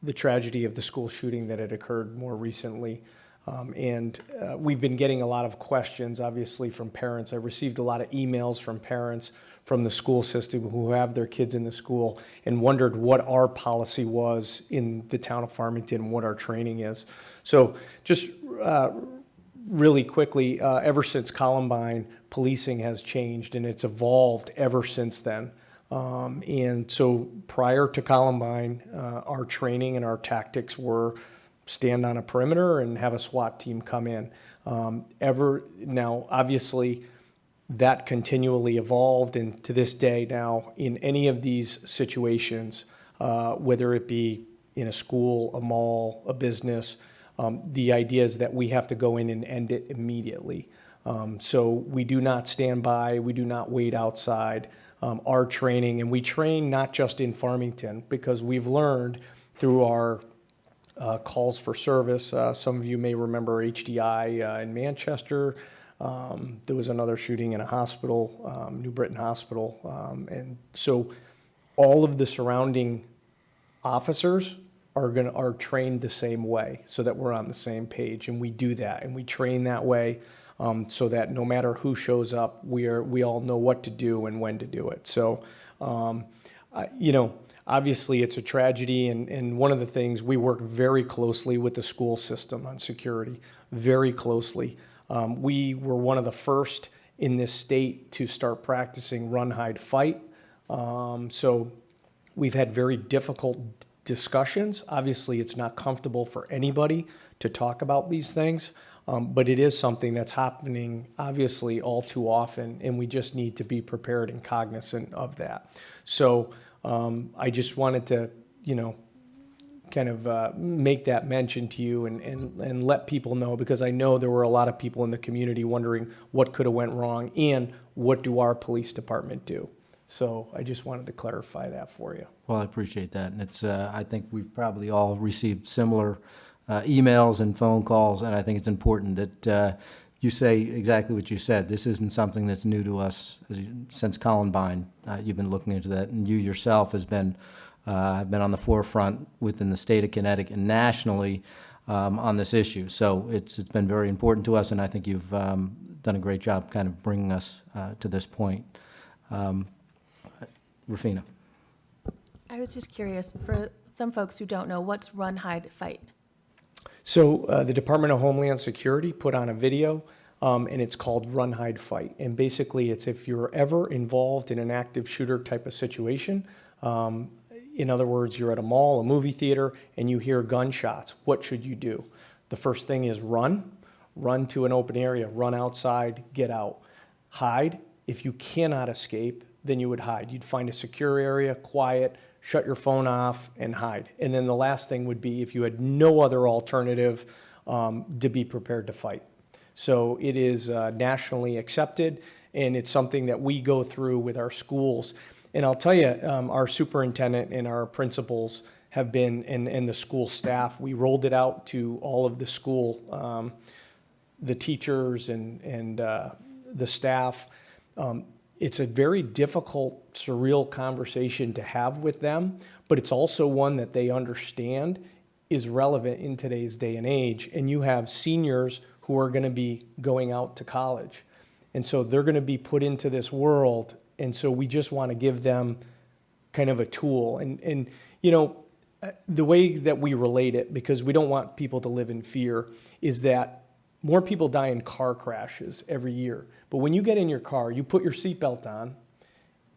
the tragedy of the school shooting that had occurred more recently. And we've been getting a lot of questions, obviously, from parents. I received a lot of emails from parents from the school system who have their kids in the school and wondered what our policy was in the town of Farmington, what our training is. So just really quickly, ever since Columbine, policing has changed and it's evolved ever since then. And so prior to Columbine, our training and our tactics were stand on a perimeter and have a SWAT team come in. Now, obviously, that continually evolved, and to this day now, in any of these situations, whether it be in a school, a mall, a business, the idea is that we have to go in and end it immediately. So we do not stand by, we do not wait outside. Our training, and we train not just in Farmington, because we've learned through our calls for service. Some of you may remember HDI in Manchester. There was another shooting in a hospital, New Britain Hospital. And so all of the surrounding officers are trained the same way so that we're on the same page. And we do that, and we train that way so that no matter who shows up, we all know what to do and when to do it. So, you know, obviously it's a tragedy, and one of the things, we work very closely with the school system on security, very closely. We were one of the first in this state to start practicing run, hide, fight. So we've had very difficult discussions. Obviously, it's not comfortable for anybody to talk about these things, but it is something that's happening, obviously, all too often, and we just need to be prepared and cognizant of that. So I just wanted to, you know, kind of make that mention to you and let people know, because I know there were a lot of people in the community wondering what could have went wrong and what do our police department do. So I just wanted to clarify that for you. Well, I appreciate that, and it's, I think we've probably all received similar emails and phone calls, and I think it's important that you say exactly what you said. This isn't something that's new to us. Since Columbine, you've been looking into that, and you yourself have been on the forefront within the state of Connecticut and nationally on this issue. So it's been very important to us, and I think you've done a great job kind of bringing us to this point. Rufina. I was just curious, for some folks who don't know, what's run, hide, fight? So the Department of Homeland Security put on a video, and it's called Run, Hide, Fight. And basically, it's if you're ever involved in an active shooter type of situation, in other words, you're at a mall, a movie theater, and you hear gunshots, what should you do? The first thing is run to an open area, run outside, get out. Hide, if you cannot escape, then you would hide. You'd find a secure area, quiet, shut your phone off, and hide. And then the last thing would be, if you had no other alternative, to be prepared to fight. So it is nationally accepted, and it's something that we go through with our schools. And I'll tell you, our superintendent and our principals have been, and the school staff, we rolled it out to all of the school, the teachers and the staff. It's a very difficult, surreal conversation to have with them, but it's also one that they understand is relevant in today's day and age. And you have seniors who are going to be going out to college. And so they're going to be put into this world. And so we just want to give them kind of a tool. And you know, the way that we relate it, because we don't want people to live in fear, is that more people die in car crashes every year. But when you get in your car, you put your seatbelt on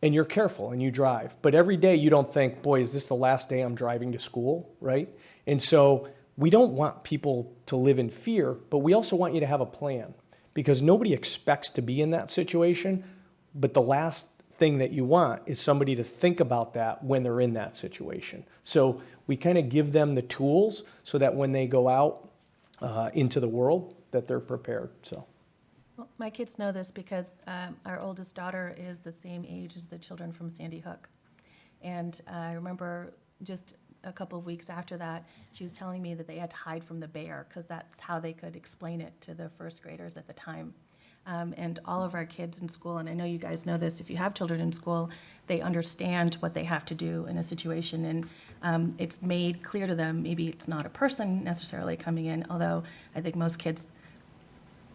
and you're careful and you drive. But every day you don't think, boy, is this the last day I'm driving to school, right? And so we don't want people to live in fear, but we also want you to have a plan, because nobody expects to be in that situation. But the last thing that you want is somebody to think about that when they're in that situation. So we kind of give them the tools so that when they go out into the world, that they're prepared. So. Well, my kids know this because our oldest daughter is the same age as the children from Sandy Hook. And I remember just a couple of weeks after that, she was telling me that they had to hide from the bear because that's how they could explain it to the first graders at the time. And all of our kids in school, and I know you guys know this, if you have children in school, they understand what they have to do in a situation, and it's made clear to them. Maybe it's not a person necessarily coming in, although I think most kids,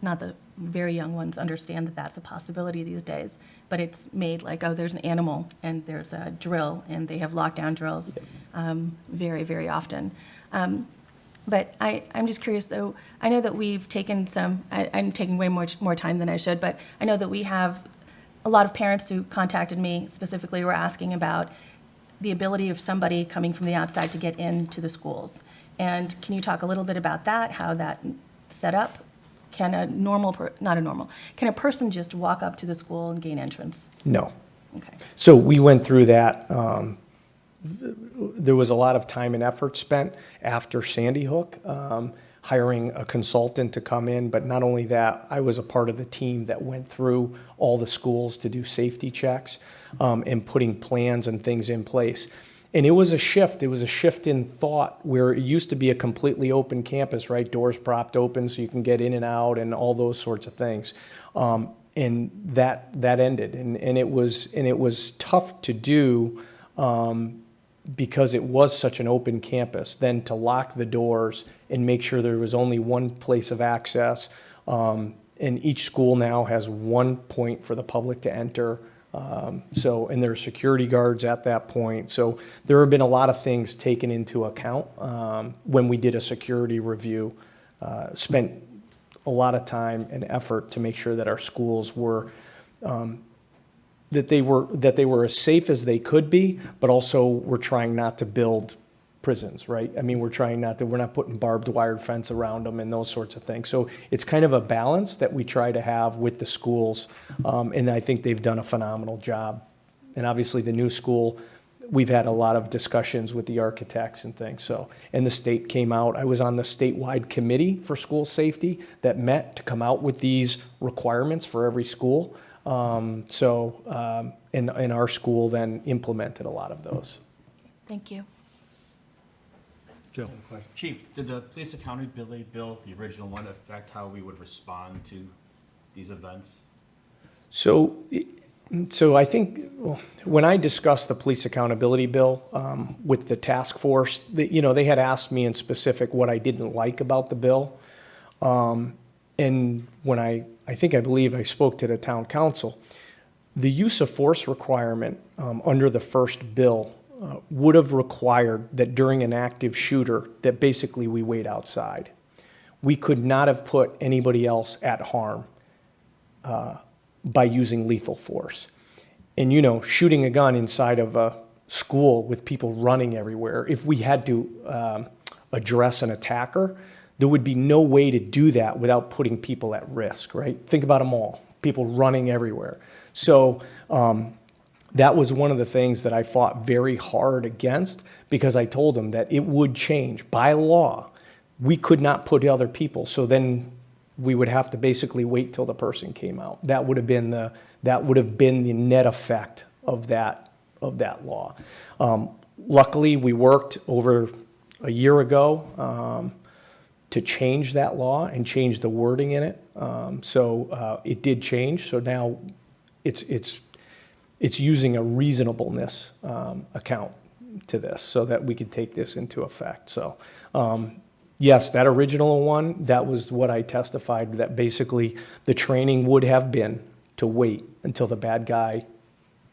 not the very young ones, understand that that's a possibility these days, but it's made like, oh, there's an animal and there's a drill, and they have lockdown drills very, very often. But I'm just curious, though, I know that we've taken some, I'm taking way more time than I should, but I know that we have a lot of parents who contacted me specifically were asking about the ability of somebody coming from the outside to get into the schools. And can you talk a little bit about that, how that set up? Can can a person just walk up to the school and gain entrance? No. Okay. So we went through that. There was a lot of time and effort spent after Sandy Hook, hiring a consultant to come in. But not only that, I was a part of the team that went through all the schools to do safety checks and putting plans and things in place. And it was a shift. It was a shift in thought where it used to be a completely open campus, right? Doors propped open so you can get in and out and all those sorts of things. And that ended. And it was tough to do because it was such an open campus. Then to lock the doors and make sure there was only one place of access. And each school now has one point for the public to enter. And there are security guards at that point. So there have been a lot of things taken into account when we did a security review. Spent a lot of time and effort to make sure that our schools were that they were as safe as they could be, but also we're trying not to build prisons, right? I mean, we're not putting barbed wire fence around them and those sorts of things. So it's kind of a balance that we try to have with the schools, and I think they've done a phenomenal job. And obviously the new school, we've had a lot of discussions with the architects and things, so, and the state came out. I was on the statewide committee for school safety that met to come out with these requirements for every school. And our school then implemented a lot of those. Thank you. Joe? Chief, did the police accountability bill, the original one, affect how we would respond to these events? So I think, well, when I discussed the police accountability bill with the task force, they had asked me in specific what I didn't like about the bill. And when I believe I spoke to the town council, the use of force requirement under the first bill would have required that during an active shooter that basically we wait outside. We could not have put anybody else at harm by using lethal force. And shooting a gun inside of a school with people running everywhere, if we had to address an attacker, there would be no way to do that without putting people at risk, right? Think about them all, people running everywhere. So that was one of the things that I fought very hard against, because I told them that it would change. By law, we could not put other people, so then we would have to basically wait till the person came out. That would have been the net effect of that law. Luckily, we worked over a year ago to change that law and change the wording in it. So it did change. So now it's using a reasonableness account to this so that we could take this into effect. So yes, that original one, that was what I testified, that basically the training would have been to wait until the bad guy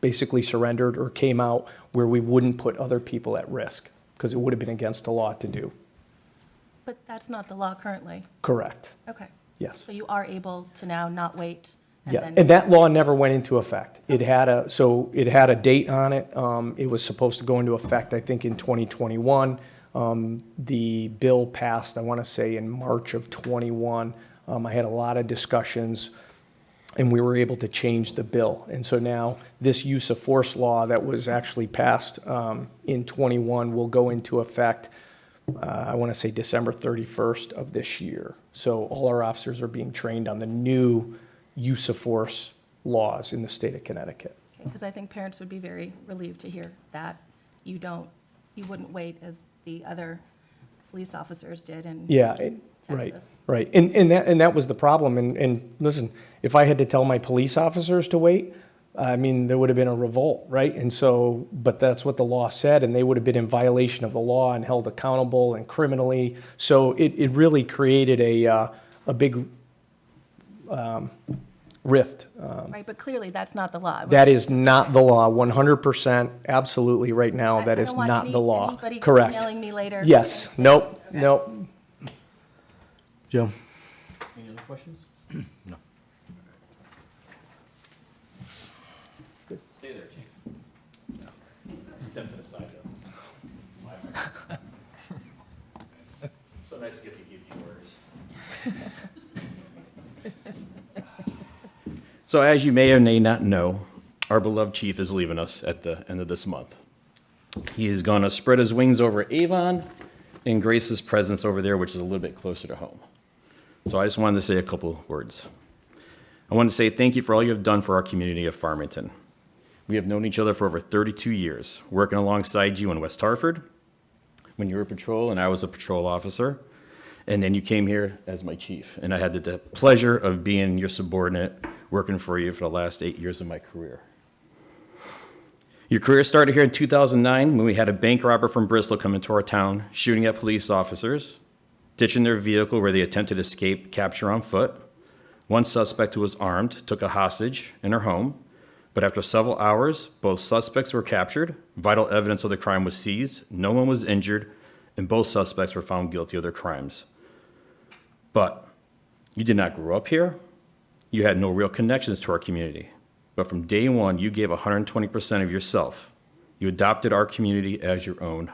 basically surrendered or came out, where we wouldn't put other people at risk, because it would have been against the law to do. But that's not the law currently. Correct. Okay. Yes. So you are able to now not wait and Yeah, then. and that law never went into effect. It had a date on it. It was supposed to go into effect, I think, in 2021. The bill passed, I want to say, in March of '21. I had a lot of discussions, and we were able to change the bill. And so now this use of force law that was actually passed in '21 will go into effect, I want to say December 31st of this year. So all our officers are being trained on the new use of force laws in the state of Connecticut. Because I think parents would be very relieved to hear that you wouldn't wait as the other police officers did in Yeah, right, Texas. right. And that was the problem. And listen, if I had to tell my police officers to wait, I mean, there would have been a revolt, right? And so, but that's what the law said, and they would have been in violation of the law and held accountable and criminally. So it really created a big rift. Right, but clearly that's not the law. That is not the law, 100%, absolutely, right now, I that is don't want not the law. anybody Correct. emailing me later. Yes, nope, nope. Joe? Any other questions? No. Good. Stay there, Chief. Step to the side, though. So nice to get to give you orders. So as you may or may not know, our beloved chief is leaving us at the end of this month. He is going to spread his wings over Avon and grace his presence over there, which is a little bit closer to home. So I just wanted to say a couple words. I want to say thank you for all you have done for our community of Farmington. We have known each other for over 32 years, working alongside you in West Hartford when you were a patrol and I was a patrol officer. And then you came here as my chief, and I had the pleasure of being your subordinate, working for you for the last 8 years of my career. Your career started here in 2009 when we had a bank robber from Bristol come into our town, shooting at police officers, ditching their vehicle where they attempted to escape capture on foot. One suspect who was armed took a hostage in her home, but after several hours, both suspects were captured, vital evidence of the crime was seized, no one was injured, and both suspects were found guilty of their crimes. But you did not grow up here. You had no real connections to our community. But from day one, you gave 120% of yourself. You adopted our community as your own.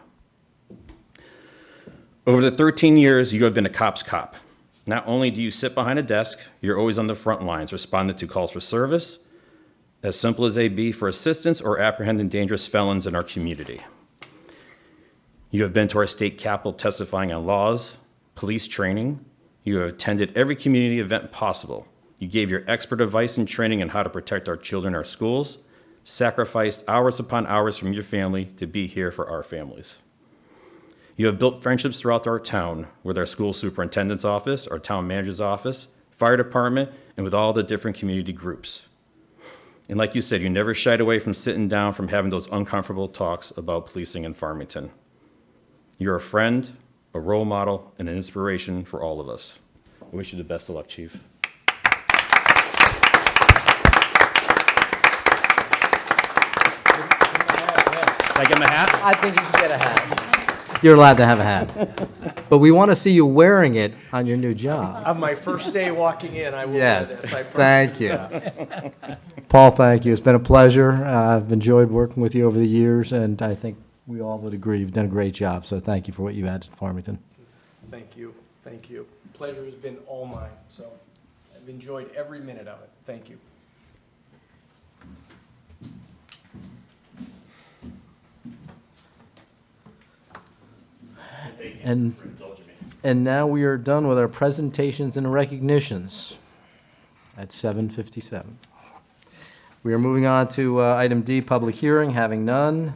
Over the 13 years, you have been a cop's cop. Not only do you sit behind a desk, you're always on the front lines, responding to calls for service, as simple as they be, for assistance or apprehending dangerous felons in our community. You have been to our state capitol testifying on laws, police training. You have attended every community event possible. You gave your expert advice and training on how to protect our children in our schools, sacrificed hours upon hours from your family to be here for our families. You have built friendships throughout our town with our school superintendent's office, our town manager's office, fire department, and with all the different community groups. And like you said, you never shied away from sitting down from having those uncomfortable talks about policing in Farmington. You're a friend, a role model, and an inspiration for all of us. I wish you the best of luck, Chief. Did I get my hat? I think you should get a hat. You're allowed to have a hat. But we want to see you wearing it on your new job. On my first day walking in, I will wear Yes, this. I promise. thank you. Paul, thank you. It's been a pleasure. I've enjoyed working with you over the years, and I think we all would agree you've done a great job, so thank you for what you had at Farmington. Thank you, thank you. Pleasure has been all mine, so I've enjoyed every minute of it. Thank you. And now we are done with our presentations and recognitions at 7:57. We are moving on to item D, public hearing, having none.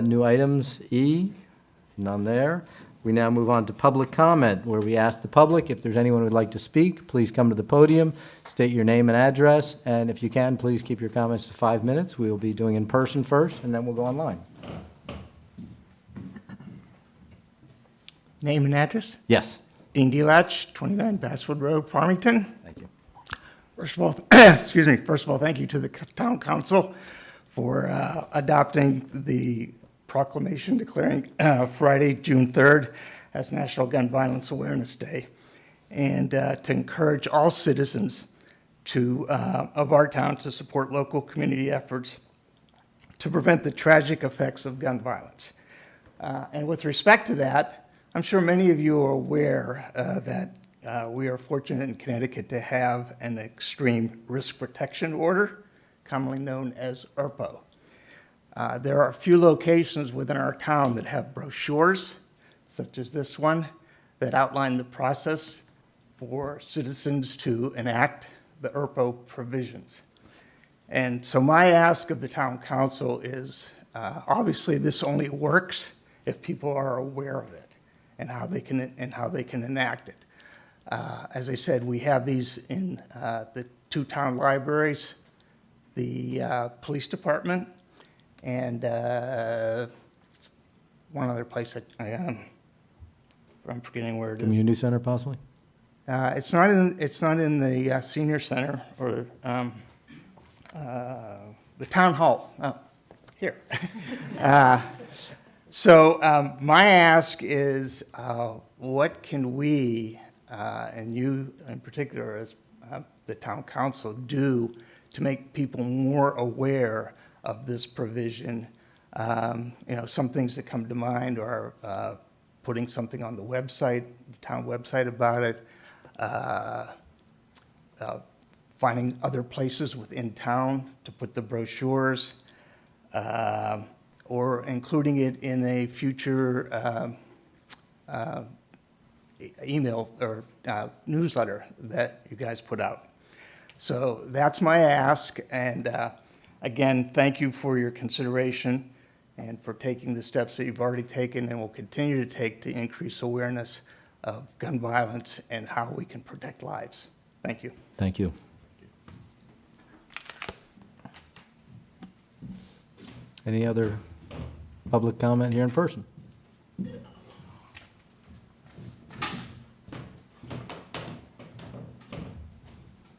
New items, E, none there. We now move on to public comment, where we ask the public, if there's anyone who would like to speak, please come to the podium, state your name and address, and if you can, please keep your comments to 5 minutes. We will be doing in person first, and then we'll go online. Name and address? Yes. Dean Delatch, 29 Basswood Road, Farmington. Thank you. First of all, excuse me. First of all, thank you to the town council for adopting the proclamation declaring Friday, June 3rd as National Gun Violence Awareness Day, and to encourage all citizens of our town to support local community efforts to prevent the tragic effects of gun violence. And with respect to that, I'm sure many of you are aware that we are fortunate in Connecticut to have an extreme risk protection order, commonly known as ERPO. There are a few locations within our town that have brochures, such as this one, that outline the process for citizens to enact the ERPO provisions. And so my ask of the town council is, obviously this only works if people are aware of it and how they can enact it. As I said, we have these in the two town libraries, the police department, and one other place that I'm forgetting where it is. Community center, possibly? It's not in the senior center or the town hall. Oh, here. So my ask is, what can we, and you in particular as the town council, do to make people more aware of this provision? Some things that come to mind are putting something on the website, the town website about it, finding other places within town to put the brochures, or including it in a future email or newsletter that you guys put out. So that's my ask, and Again, thank you for your consideration and for taking the steps that you've already taken and will continue to take to increase awareness of gun violence and how we can protect lives. Thank you. Thank you. Any other public comment here in person?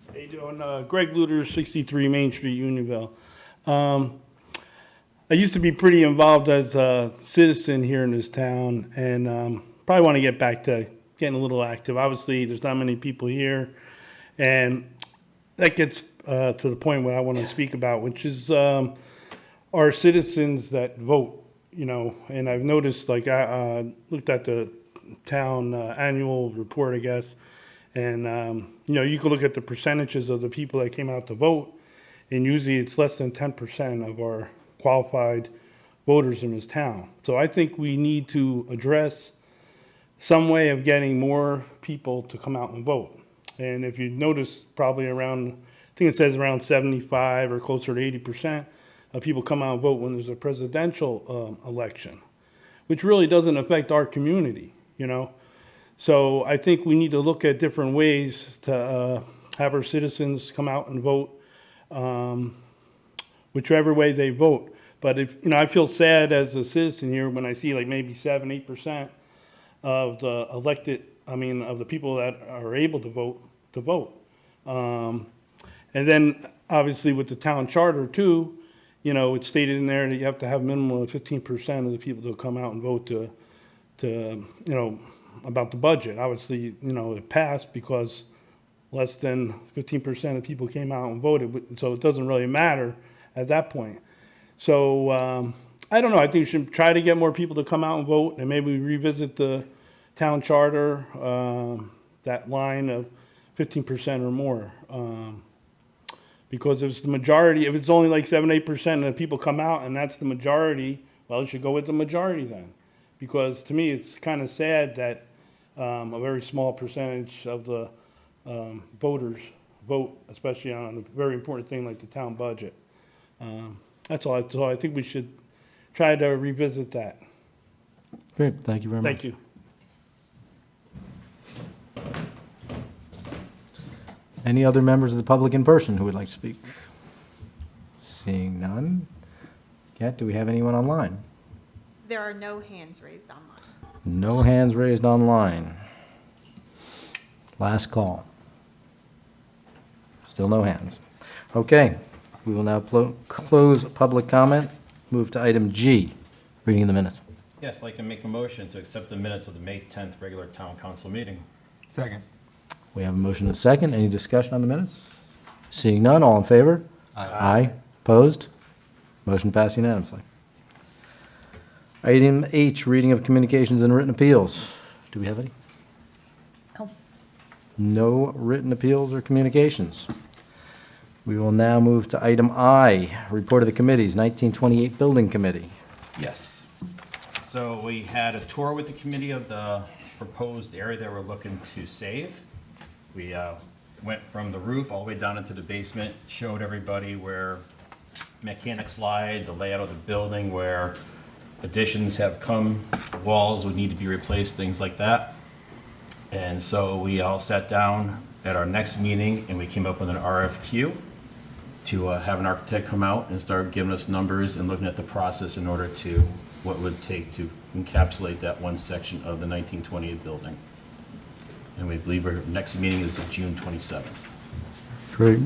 How you doing? Greg Luter, 63 Main Street, Unionville. I used to be pretty involved as a citizen here in this town, and probably want to get back to getting a little active. Obviously, there's not many people here, and that gets to the point what I want to speak about, which is our citizens that vote, you know. And I've noticed, like, I looked at the town annual report, I guess, and, you know, you can look at the percentages of the people that came out to vote, and usually it's less than 10% of our qualified voters in this town. So I think we need to address some way of getting more people to come out and vote. And if you notice, probably around, I think it says around 75 or closer to 80% of people come out and vote when there's a presidential election, which really doesn't affect our community, you know? So I think we need to look at different ways to have our citizens come out and vote, whichever way they vote. But if, you know, I feel sad as a citizen here when I see like maybe 7-8% of the elected, of the people that are able to vote. And then obviously with the town charter too, you know, it's stated in there that you have to have minimum of 15% of the people to come out and vote to, you know, about the budget. Obviously, you know, it passed because less than 15% of people came out and voted, so it doesn't really matter at that point. So I don't know, I think we should try to get more people to come out and vote, and maybe revisit the town charter, that line of 15% or more. Because if it's the majority, if it's only like 7-8% of people come out and that's the majority, well, it should go with the majority then. Because to me, it's kind of sad that a very small percentage of the voters vote, especially on a very important thing like the town budget. That's all. So I think we should try to revisit that. Great, thank you very much. Thank you. Any other members of the public in person who would like to speak? Seeing none. Kat, do we have anyone online? There are no hands raised online. No hands raised online. Last call. Still no hands. Okay, we will now close public comment. Move to item G, reading of the minutes. Yes, I'd like to make a motion to accept the minutes of the May 10th regular town council meeting. Second. We have a motion and a second. Any discussion on the minutes? Seeing none, all in favor? Aye. Opposed? Motion passed unanimously. Item H, reading of communications and written appeals. Do we have any? No. No written appeals or communications. We will now move to item I, report of the committees, 1928 Building Committee. Yes. So we had a tour with the committee of the proposed area that we're looking to save. We went from the roof all the way down into the basement, showed everybody where mechanics lied, the layout of the building, where additions have come, walls would need to be replaced, things like that. And so we all sat down at our next meeting and we came up with an RFQ to have an architect come out and start giving us numbers and looking at the process in order to, what it would take to encapsulate that one section of the 1928 building. And we believe our next meeting is June 27th. Great.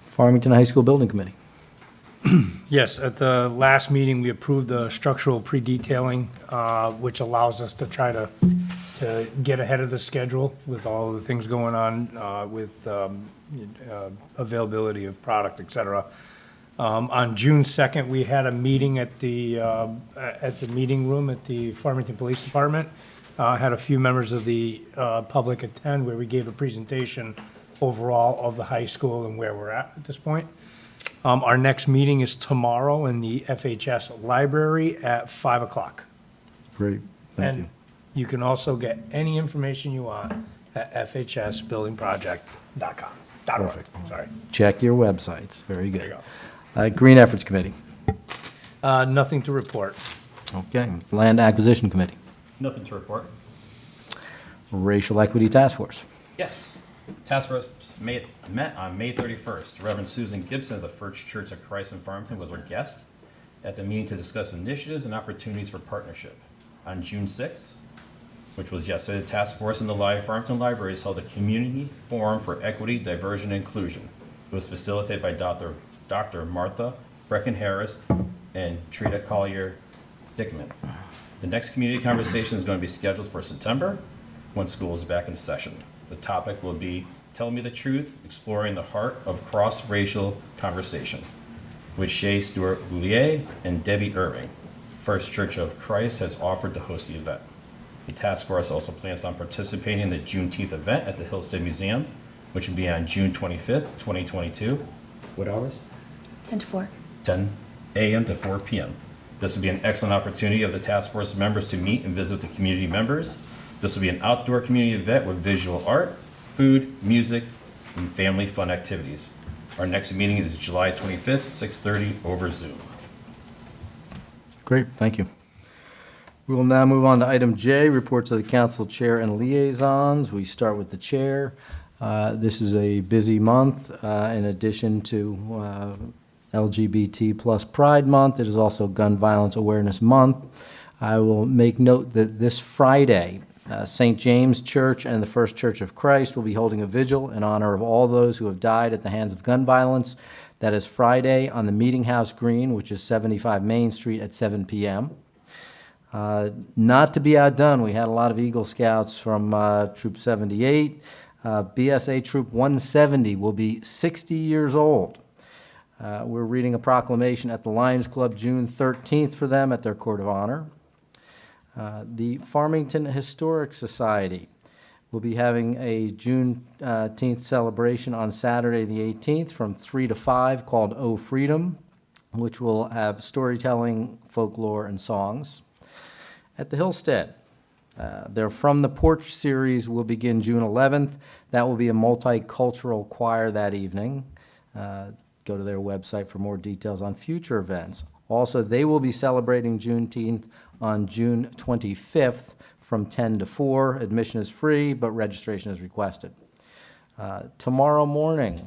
Farmington High School Building Committee. Yes, at the last meeting, we approved the structural pre-detailing, which allows us to try to get ahead of the schedule with all the things going on with availability of product, et cetera. On June 2nd, we had a meeting at the meeting room at the Farmington Police Department. Had a few members of the public attend where we gave a presentation overall of the high school and where we're at this point. Our next meeting is tomorrow in the FHS library at 5 o'clock. Great, thank you. And you can also get any information you want at fhsbuildingproject.com. .org, sorry. Check your websites. Very There good. you go. Green Efforts Committee. Nothing to report. Okay. Land Acquisition Committee. Nothing to report. Racial Equity Task Force. Yes. Task Force met on May 31st. Reverend Susan Gibson of the First Church of Christ in Farmington was our guest at the meeting to discuss initiatives and opportunities for partnership. On June 6th, which was yesterday, the task force in the Farmington Libraries held a community forum for equity, diversion, and inclusion. It was facilitated by Dr. Martha Brecken Harris and Trita Collier Dickman. The next community conversation is going to be scheduled for September when school is back in session. The topic will be Tell Me the Truth, Exploring the Heart of Cross-Racial Conversation with Shay Stewart Boulier and Debbie Irving. First Church of Christ has offered to host the event. The task force also plans on participating in the Juneteenth event at the Hillstead Museum, which will be on June 25th, 2022. What hours? 10 to 4. 10 a.m. to 4 p.m. This will be an excellent opportunity of the task force members to meet and visit the community members. This will be an outdoor community event with visual art, food, music, and family fun activities. Our next meeting is July 25th, 6:30 over Zoom. Great, thank you. We will now move on to item J, reports of the council chair and liaisons. We start with the chair. This is a busy month. In addition to LGBT plus Pride Month, it is also Gun Violence Awareness Month. I will make note that this Friday, St. James Church and the First Church of Christ will be holding a vigil in honor of all those who have died at the hands of gun violence. That is Friday on the Meeting House Green, which is 75 Main Street at 7 p.m. Not to be outdone, we had a lot of Eagle Scouts from Troop 78. BSA Troop 170 will be 60 years old. We're reading a proclamation at the Lions Club June 13th for them at their Court of Honor. The Farmington Historic Society will be having a Juneteenth celebration on Saturday the 18th from 3 to 5 called Oh Freedom, which will have storytelling, folklore, and songs. At the Hillstead, their From the Porch series will begin June 11th. That will be a multicultural choir that evening. Go to their website for more details on future events. Also, they will be celebrating Juneteenth on June 25th from 10 to 4. Admission is free, but registration is requested. Tomorrow morning,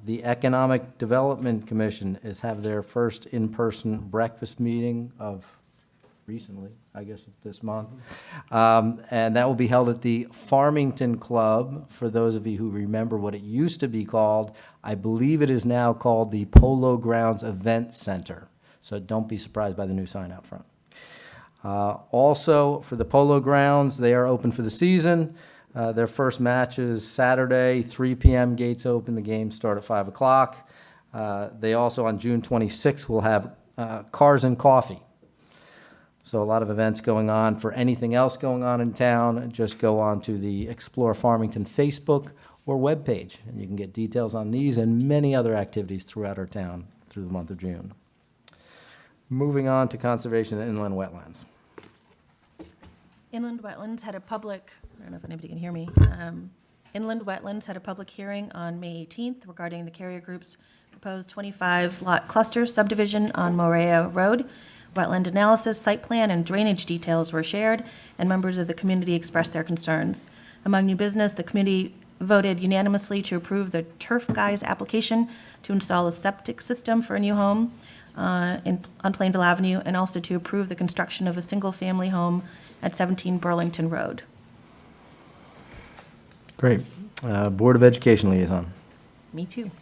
the Economic Development Commission have their first in-person breakfast meeting of recently, I guess, this month. And that will be held at the Farmington Club. For those of you who remember what it used to be called, I believe it is now called the Polo Grounds Event Center. So don't be surprised by the new sign out front. Also, for the Polo Grounds, they are open for the season. Their first match is Saturday, 3 p.m. Gates open. The games start at 5 o'clock. They also, on June 26th, will have Cars and Coffee. So a lot of events going on. For anything else going on in town, just go on to the Explore Farmington Facebook or webpage, and you can get details on these and many other activities throughout our town through the month of June. Moving on to conservation and inland wetlands. Inland Wetlands had a public, I don't know if anybody can hear me. Inland Wetlands had a public hearing on May 18th regarding the Carrier Group's proposed 25-lot cluster subdivision on Morea Road. Wetland analysis, site plan, and drainage details were shared, and members of the community expressed their concerns. Among new business, the committee voted unanimously to approve the Turf Guys application to install a septic system for a new home on Plainville Avenue, and also to approve the construction of a single-family home at 17 Burlington Road. Great. Board of Education liaison. Me too.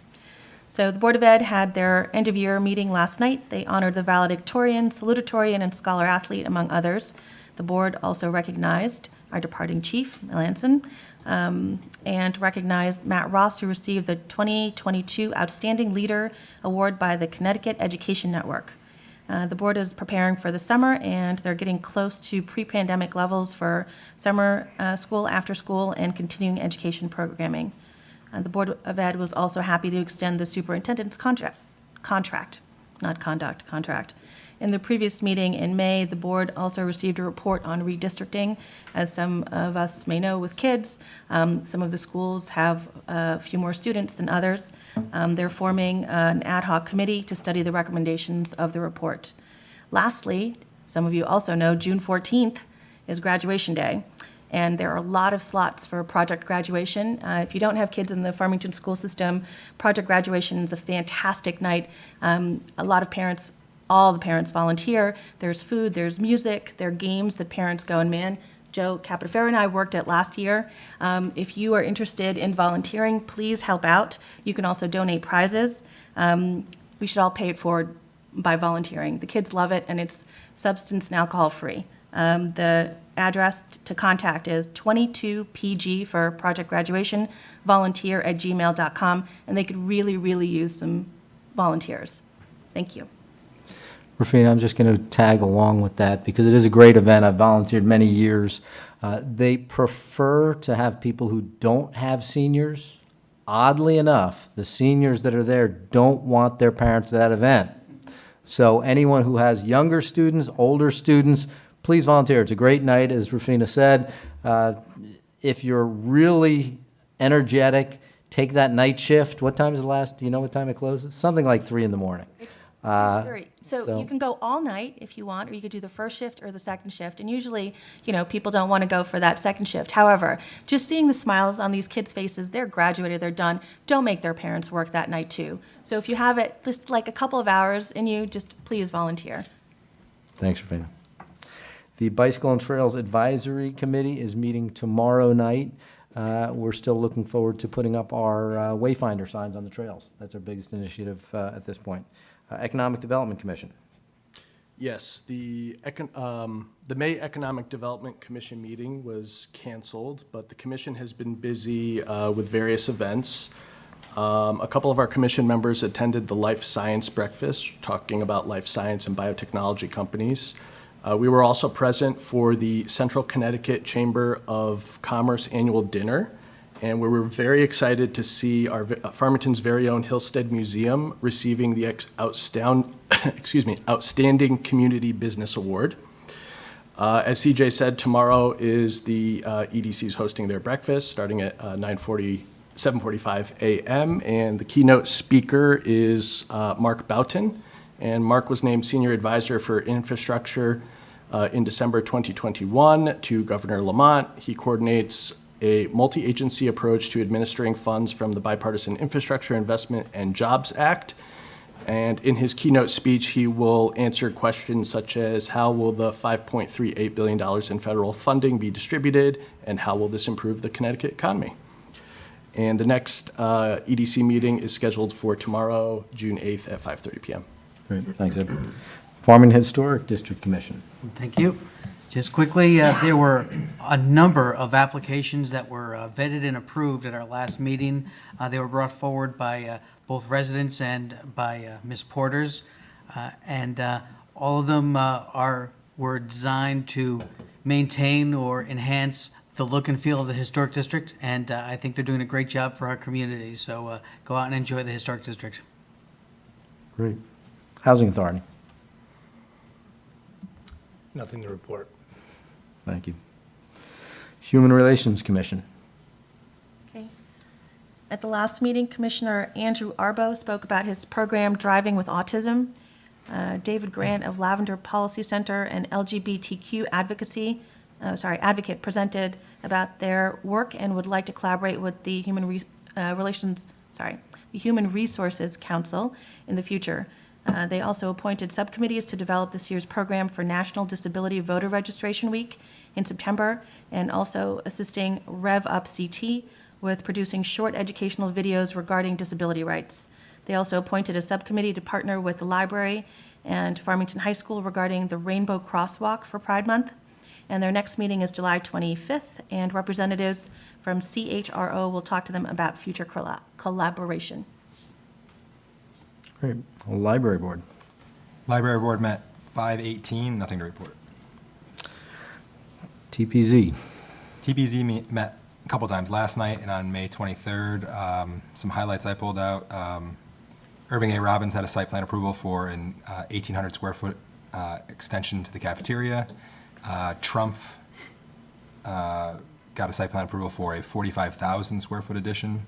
So the Board of Ed had their end-of-year meeting last night. They honored the valedictorian, salutatorian, and scholar athlete, among others. The board also recognized our departing chief, Melanson, and recognized Matt Ross, who received the 2022 Outstanding Leader Award by the Connecticut Education Network. The board is preparing for the summer, and they're getting close to pre-pandemic levels for summer school, after school, and continuing education programming. The Board of Ed was also happy to extend the superintendent's contract, not conduct, contract, In the previous meeting in May, the board also received a report on redistricting. As some of us may know with kids, some of the schools have a few more students than others. They're forming an ad hoc committee to study the recommendations of the report. Lastly, some of you also know June 14th is graduation day, and there are a lot of slots for project graduation. If you don't have kids in the Farmington school system, project graduation is a fantastic night. A lot of parents, all the parents volunteer. There's food, there's music, there are games that parents go, and man, Joe Capofero and I worked at last year. If you are interested in volunteering, please help out. You can also donate prizes. We should all pay it forward by volunteering. The kids love it, and it's substance and alcohol-free. The address to contact is 22PG for project graduation, volunteer@gmail.com, and they could really, really use some volunteers. Thank you. Rafina, I'm just going to tag along with that because it is a great event. I've volunteered many years. They prefer to have people who don't have seniors. Oddly enough, the seniors that are there don't want their parents at that event. So anyone who has younger students, older students, please volunteer. It's a great night, as Rafina said. If you're really energetic, take that night shift. What time is the last? Do you know what time it closes? Something like 3 in the morning. It's 2:30. So so- you can go all night if you want, or you could do the first shift or the second shift. And usually, people don't want to go for that second shift. However, just seeing the smiles on these kids' faces, they're graduated, they're done. Don't make their parents work that night too. So if you have it just like a couple of hours in you, just please volunteer. Thanks, Rafina. The Bicycle and Trails Advisory Committee is meeting tomorrow night. We're still looking forward to putting up our Wayfinder signs on the trails. That's our biggest initiative at this point. Economic Development Commission. Yes, the May Economic Development Commission meeting was canceled, but the commission has been busy with various events. A couple of our commission members attended the Life Science Breakfast, talking about life science and biotechnology companies. We were also present for the Central Connecticut Chamber of Commerce annual dinner, and we were very excited to see our Farmington's very own Hillstead Museum receiving the Outstanding Community Business Award. As CJ said, tomorrow is the EDC's hosting their breakfast, starting at 7:45 a.m., and the keynote speaker is Mark Boughton. And Mark was named Senior Advisor for Infrastructure in December 2021 to Governor Lamont. He coordinates a multi-agency approach to administering funds from the Bipartisan Infrastructure Investment and Jobs Act. And in his keynote speech, he will answer questions such as how will the $5.38 billion in federal funding be distributed, and how will this improve the Connecticut economy? And the next EDC meeting is scheduled for tomorrow, June 8th at 5:30 p.m. Great, thanks, Ed. Farmington Historic District Commission. Thank you. Just quickly, there were a number of applications that were vetted and approved at our last meeting. They were brought forward by both residents and by Ms. Porters. And all of them were designed to maintain or enhance the look and feel of the historic district. And I think they're doing a great job for our community. So go out and enjoy the historic district. Great. Housing Authority. Nothing to report. Thank you. Human Relations Commission. Okay. At the last meeting, Commissioner Andrew Arbo spoke about his program Driving with Autism. David Grant of Lavender Policy Center and LGBTQ advocate presented about their work and would like to collaborate with the Human Resources Council in the future. They also appointed subcommittees to develop this year's program for National Disability Voter Registration Week in September, and also assisting Rev Up CT with producing short educational videos regarding disability rights. They also appointed a subcommittee to partner with the library and Farmington High School regarding the Rainbow Crosswalk for Pride Month. And their next meeting is July 25th, and representatives from CHRO will talk to them about future collaboration. Great. Library Board. Library Board met 5/18, nothing to report. TPZ. TPZ met a couple times last night and on May 23rd. Some highlights I pulled out. Irving A. Robbins had a site plan approval for an 1,800 square foot extension to the cafeteria. Trump got a site plan approval for a 45,000 square foot addition,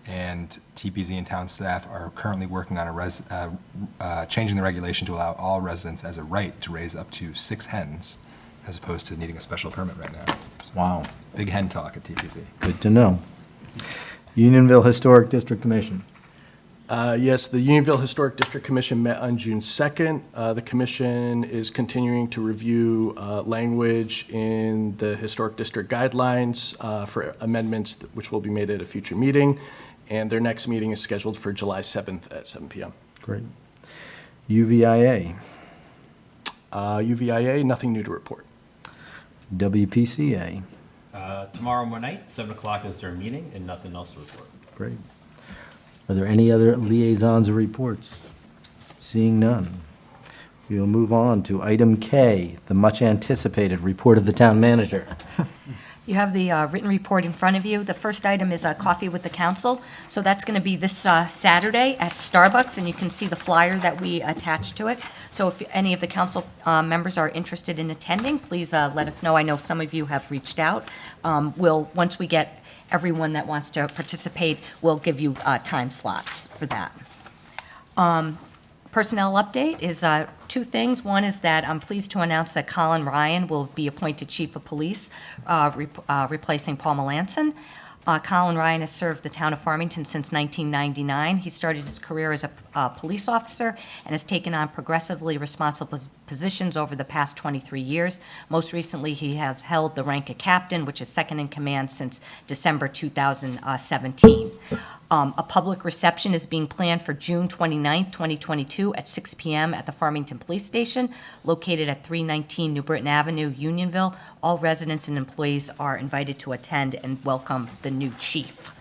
and TPZ and town staff are currently working on changing the regulation to allow all residents as a right to raise up to 6 hens, as opposed to needing a special permit right now. Wow, Big hen talk at TPZ. good to know. Unionville Historic District Commission. Yes, the Unionville Historic District Commission met on June 2nd. The commission is continuing to review language in the Historic District Guidelines for amendments which will be made at a future meeting, and their next meeting is scheduled for July 7th at 7 p.m. Great. UVIA. UVIA, nothing new to report. WPCA. Tomorrow night, 7 o'clock is their meeting, and nothing else to report. Great. Are there any other liaisons or reports? Seeing none. We'll move on to item K, the much-anticipated report of the town manager. You have the written report in front of you. The first item is Coffee with the Council. So that's going to be this Saturday at Starbucks, and you can see the flyer that we attached to it. So if any of the council members are interested in attending, please let us know. I know some of you have reached out. Once we get everyone that wants to participate, we'll give you time slots for that. Personnel update is 2 things. One is that I'm pleased to announce that Colin Ryan will be appointed Chief of Police, replacing Paul Melanson. Colin Ryan has served the town of Farmington since 1999. He started his career as a police officer and has taken on progressively responsible positions over the past 23 years. Most recently, he has held the rank of captain, which is second in command since December 2017. A public reception is being planned for June 29th, 2022 at 6 p.m. at the Farmington Police Station, located at 319 New Britain Avenue, Unionville. All residents and employees are invited to attend and welcome the new chief.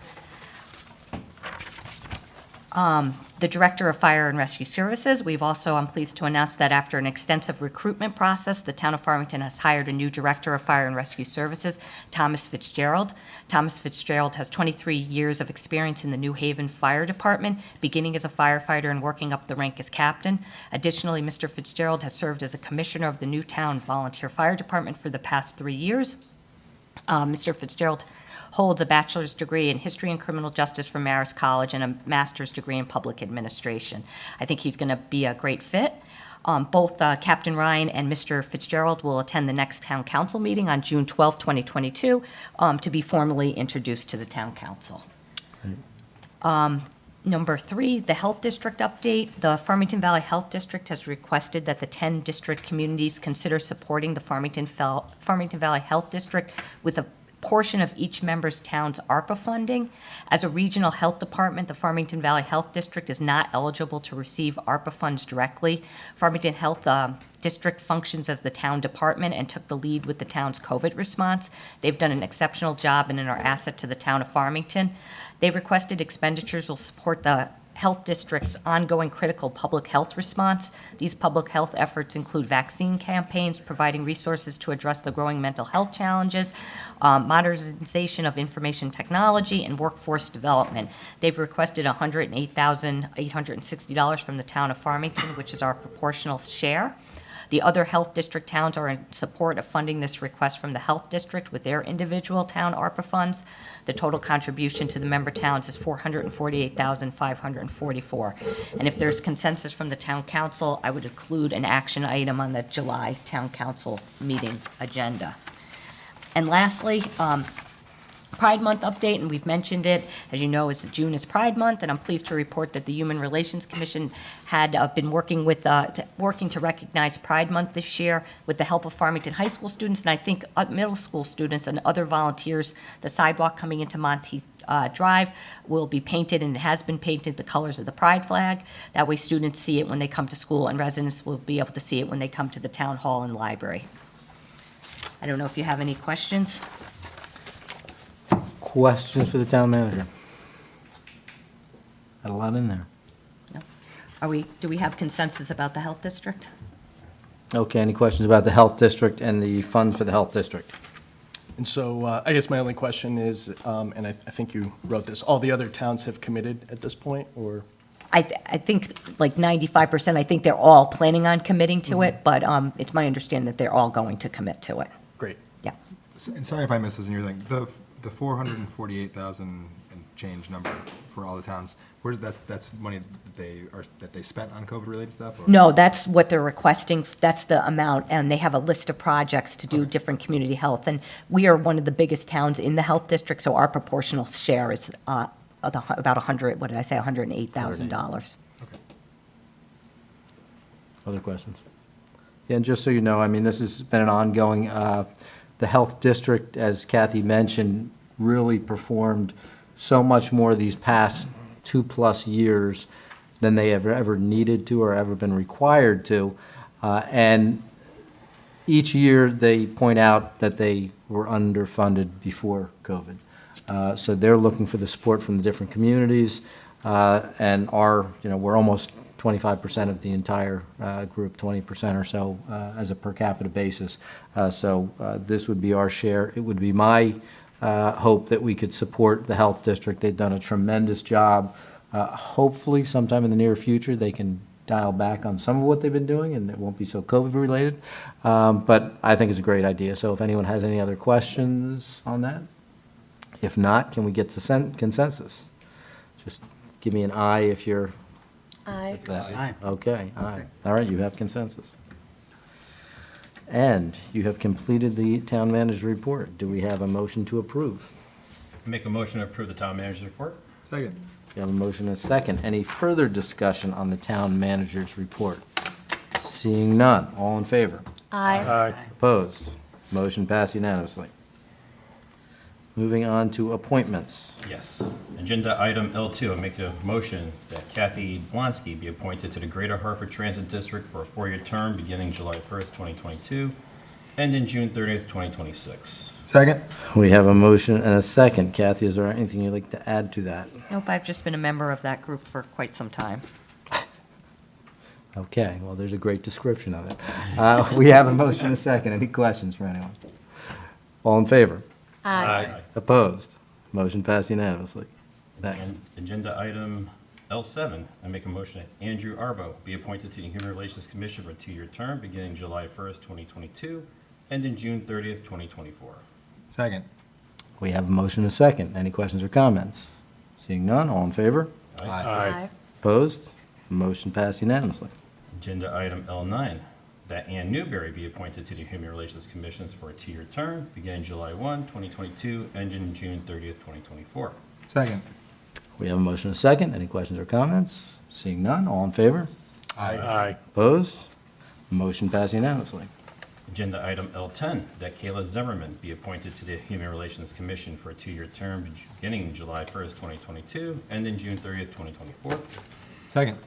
The Director of Fire and Rescue Services, I'm pleased to announce that after an extensive recruitment process, the town of Farmington has hired a new Director of Fire and Rescue Services, Thomas Fitzgerald. Thomas Fitzgerald has 23 years of experience in the New Haven Fire Department, beginning as a firefighter and working up the rank as captain. Additionally, Mr. Fitzgerald has served as a commissioner of the Newtown Volunteer Fire Department for the past 3 years. Mr. Fitzgerald holds a bachelor's degree in history and criminal justice from Marist College and a master's degree in public administration. I think he's going to be a great fit. Both Captain Ryan and Mr. Fitzgerald will attend the next town council meeting on June 12, 2022, to be formally introduced to the town council. Number 3, the Health District update. The Farmington Valley Health District has requested that the 10 district communities consider supporting the Farmington Valley Health District with a portion of each member's town's ARPA funding. As a regional health department, the Farmington Valley Health District is not eligible to receive ARPA funds directly. Farmington Health District functions as the town department and took the lead with the town's COVID response. They've done an exceptional job and are an asset to the town of Farmington. They requested expenditures will support the health district's ongoing critical public health response. These public health efforts include vaccine campaigns, providing resources to address the growing mental health challenges, modernization of information technology, and workforce development. They've requested $108,860 from the town of Farmington, which is our proportional share. The other health district towns are in support of funding this request from the health district with their individual town ARPA funds. The total contribution to the member towns is $448,544. And if there's consensus from the town council, I would include an action item on the July town council meeting agenda. And lastly, Pride Month update, and we've mentioned it. As you know, June is Pride Month, and I'm pleased to report that the Human Relations Commission had been working to recognize Pride Month this year with the help of Farmington High School students, and I think middle school students and other volunteers. The sidewalk coming into Monteith Drive will be painted, and it has been painted the colors of the Pride flag. That way students see it when they come to school, and residents will be able to see it when they come to the town hall and library. I don't know if you have any questions. Questions for the town manager? Had a lot in there. No. Do we have consensus about the health district? Okay, any questions about the health district and the funds for the health district? And so I guess my only question is, and I think you wrote this, all the other towns have committed at this point, or? I think like 95%, I think they're all planning on committing to it, but it's my understanding that they're all going to commit to it. Great. Yeah. And sorry if I missed this in your thing. The 448,000 and change number for all the towns. Where's that's money that they spent on COVID-related stuff? Or? No, that's what they're requesting. That's the amount, and they have a list of projects to do different community health. And we are one of the biggest towns in the health district, so our proportional share is about 100. What did I say? $108,000. Other questions? Yeah, and just so you know, I mean, this has been an ongoing, the health district, as Kathy mentioned, really performed so much more these past 2+ years than they have ever needed to or ever been required to. And each year, they point out that they were underfunded before COVID. So they're looking for the support from the different communities, and we're almost 25% of the entire group, 20% or so as a per capita basis. So this would be our share. It would be my hope that we could support the health district. They've done a tremendous job. Hopefully, sometime in the near future, they can dial back on some of what they've been doing, and it won't be so COVID-related. But I think it's a great idea. So if anyone has any other questions on that? If not, can we get to consensus? Just give me an aye if you're... Aye. Aye. Okay, aye. All right, you have consensus. And you have completed the town manager's report. Do we have a motion to approve? Make a motion to approve the town manager's report? Second. We have a motion and a second. Any further discussion on the town manager's report? Seeing none, all in favor? Aye. Aye. Opposed? Motion passed unanimously. Moving on to appointments. Yes. Agenda item L2, I make a motion that Kathy Blonsky be appointed to the Greater Hartford Transit District for a 4-year term beginning July 1st, 2022, ending June 30th, 2026. Second. We have a motion and a second. Kathy, is there anything you'd like to add to that? Nope, I've just been a member of that group for quite some time. Okay, well, there's a great description of it. We have a motion and a second. Any questions for anyone? All in favor? Aye. Opposed? Motion passed unanimously. Next. And agenda item L7, I make a motion that Andrew Arbo be appointed to the Human Relations Commission for a 2-year term beginning July 1st, 2022, ending June 30th, 2024. Second. We have a motion and a second. Any questions or comments? Seeing none, all in favor? Aye. Opposed? Motion passed unanimously. Agenda item L9, that Ann Newberry be appointed to the Human Relations Commissions for a 2-year term beginning July 1, 2022, ending June 30th, 2024. Second. We have a motion and a second. Any questions or comments? Seeing none, all in favor? Aye. Opposed? Motion passed unanimously. Agenda item L10, that Kayla Zimmerman be appointed to the Human Relations Commission for a 2-year term beginning July 1st, 2022, ending June 30th, 2024. Second.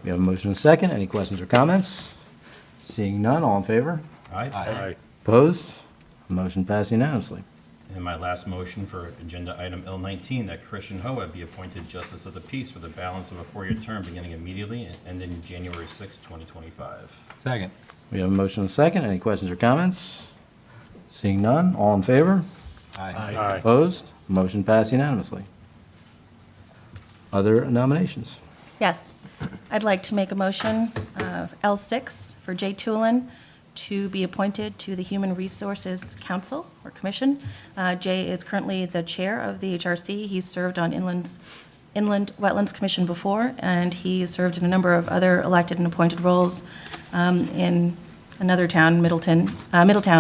We have a motion and a second. Any questions or comments? Seeing none, all in favor? Aye. Aye. Opposed? Motion passed unanimously. And my last motion for agenda item L19, that Christian Hoa be appointed Justice of the Peace for the balance of a 4-year term beginning immediately and ending January 6, 2025. Second. We have a motion and a second. Any questions or comments? Seeing none, all in favor? Aye. Opposed? Motion passed unanimously. Other nominations? Yes. I'd like to make a motion, L6, for Jay Tulin to be appointed to the Human Resources Council or Commission. Jay is currently the chair of the HRC. He's served on Inland Wetlands Commission before, and he served in a number of other elected and appointed roles in another town, Middletown,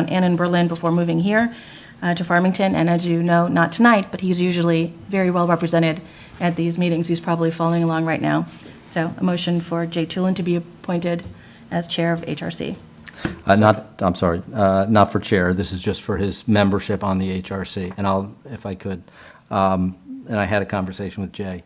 and in Berlin before moving here to Farmington. And as you know, not tonight, but he's usually very well represented at these meetings. He's probably following along right now. So a motion for Jay Tulin to be appointed as chair of HRC. Not for chair. This is just for his membership on the HRC. And I'll, if I could, and I had a conversation with Jay.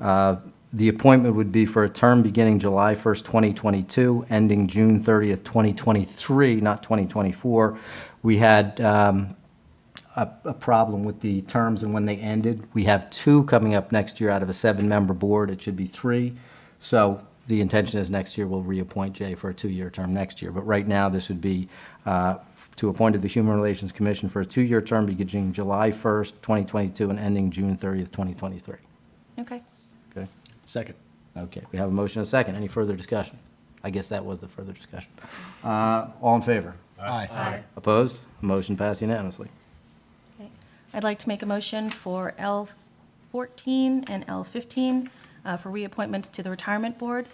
The appointment would be for a term beginning July 1st, 2022, ending June 30th, 2023, not 2024. We had a problem with the terms and when they ended. We have 2 coming up next year out of a 7-member board. It should be 3. So the intention is next year we'll reappoint Jay for a 2-year term next year. But right now, this would be to appoint to the Human Relations Commission for a 2-year term beginning July 1st, 2022, and ending June 30th, 2023. Okay. Okay. Second. Okay, we have a motion and a second. Any further discussion? I guess that was the further discussion. All in favor? Aye. Opposed? Motion passed unanimously. Okay. I'd like to make a motion for L14 and L15 for reappointments to the Retirement Board.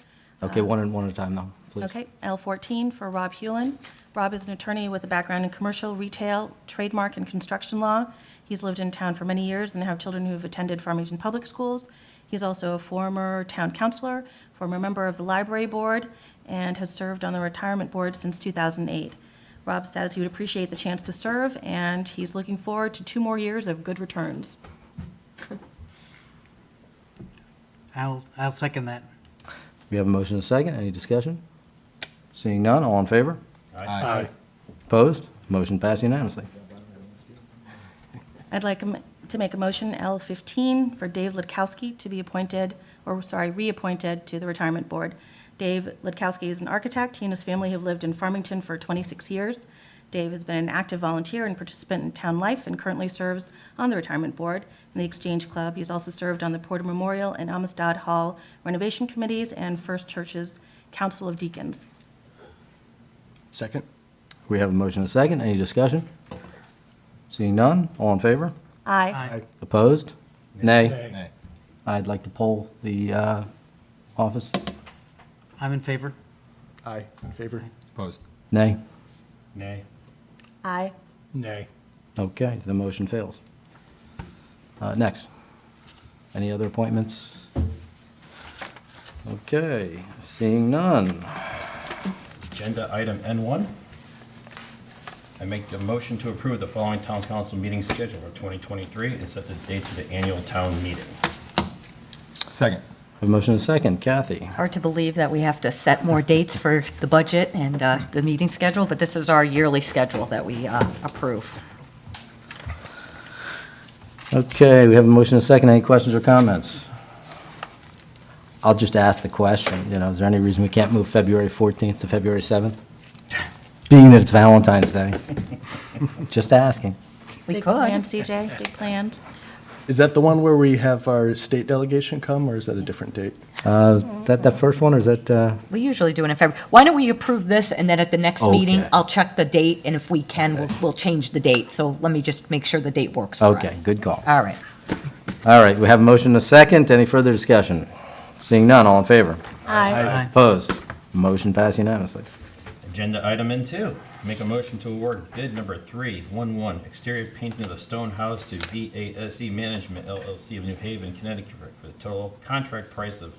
Okay, one at a time now, please. Okay, L14 for Rob Hewlin. Rob is an attorney with a background in commercial, retail, trademark, and construction law. He's lived in town for many years and have children who have attended Farmington Public Schools. He's also a former town councilor, former member of the library board, and has served on the retirement board since 2008. Rob says he would appreciate the chance to serve, and he's looking forward to 2 more years of good returns. I'll second that. We have a motion and a second. Any discussion? Seeing none, all in favor? Aye. Opposed? Motion passed unanimously. I'd like to make a motion, L15, for Dave Litkowski to be reappointed to the Retirement Board. Dave Litkowski is an architect. He and his family have lived in Farmington for 26 years. Dave has been an active volunteer and participant in town life and currently serves on the Retirement Board and the Exchange Club. He's also served on the Porter Memorial and Amistad Hall renovation committees and First Church's Council of Deacons. Second? We have a motion and a second. Any discussion? Seeing none, all in favor? Aye. Opposed? Nay. Nay. I'd like to poll the office. I'm in favor. Aye. In favor? Opposed? Nay. Nay. Aye. Nay. Okay, the motion fails. Next. Any other appointments? Okay, seeing none. Agenda item N1. I make a motion to approve the following town council meeting schedule for 2023 and set the dates for the annual town meeting. Second. Have a motion and a second. Kathy? It's hard to believe that we have to set more dates for the budget and the meeting schedule, but this is our yearly schedule that we approve. Okay, we have a motion and a second. Any questions or comments? I'll just ask the question, is there any reason we can't move February 14th to February 7th? Being that it's Valentine's Day. Just asking. We Big could. plans, CJ, big plans. Is that the one where we have our state delegation come, or is that a different date? That first one, or is that, We usually do it in February. Why don't we approve this, and then at the next meeting, Okay. I'll check the date, and if we can, we'll change the date. So let me just make sure the date works for us. okay, good call. All right. All right, we have a motion and a second. Any further discussion? Seeing none, all in favor? Aye. Opposed? Motion passed unanimously. Agenda item N2. Make a motion to award bid number 311, exterior painting of the stone house to VASE Management LLC of New Haven, Connecticut for the total contract price of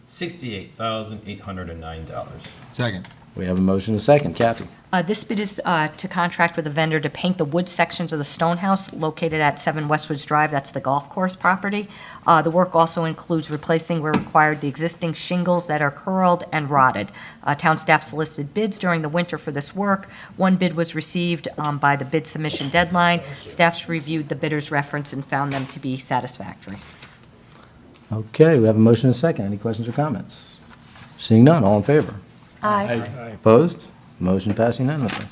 $68,809. Second. We have a motion and a second. Kathy? This bid is to contract with a vendor to paint the wood sections of the stone house located at 7 Westwoods Drive. That's the golf course property. The work also includes replacing where required the existing shingles that are curled and rotted. Town staff solicited bids during the winter for this work. One bid was received by the bid submission deadline. Staffs reviewed the bidder's reference and found them to be satisfactory. Okay, we have a motion and a second. Any questions or comments? Seeing none, all in favor? Aye. Opposed? Motion passed unanimously.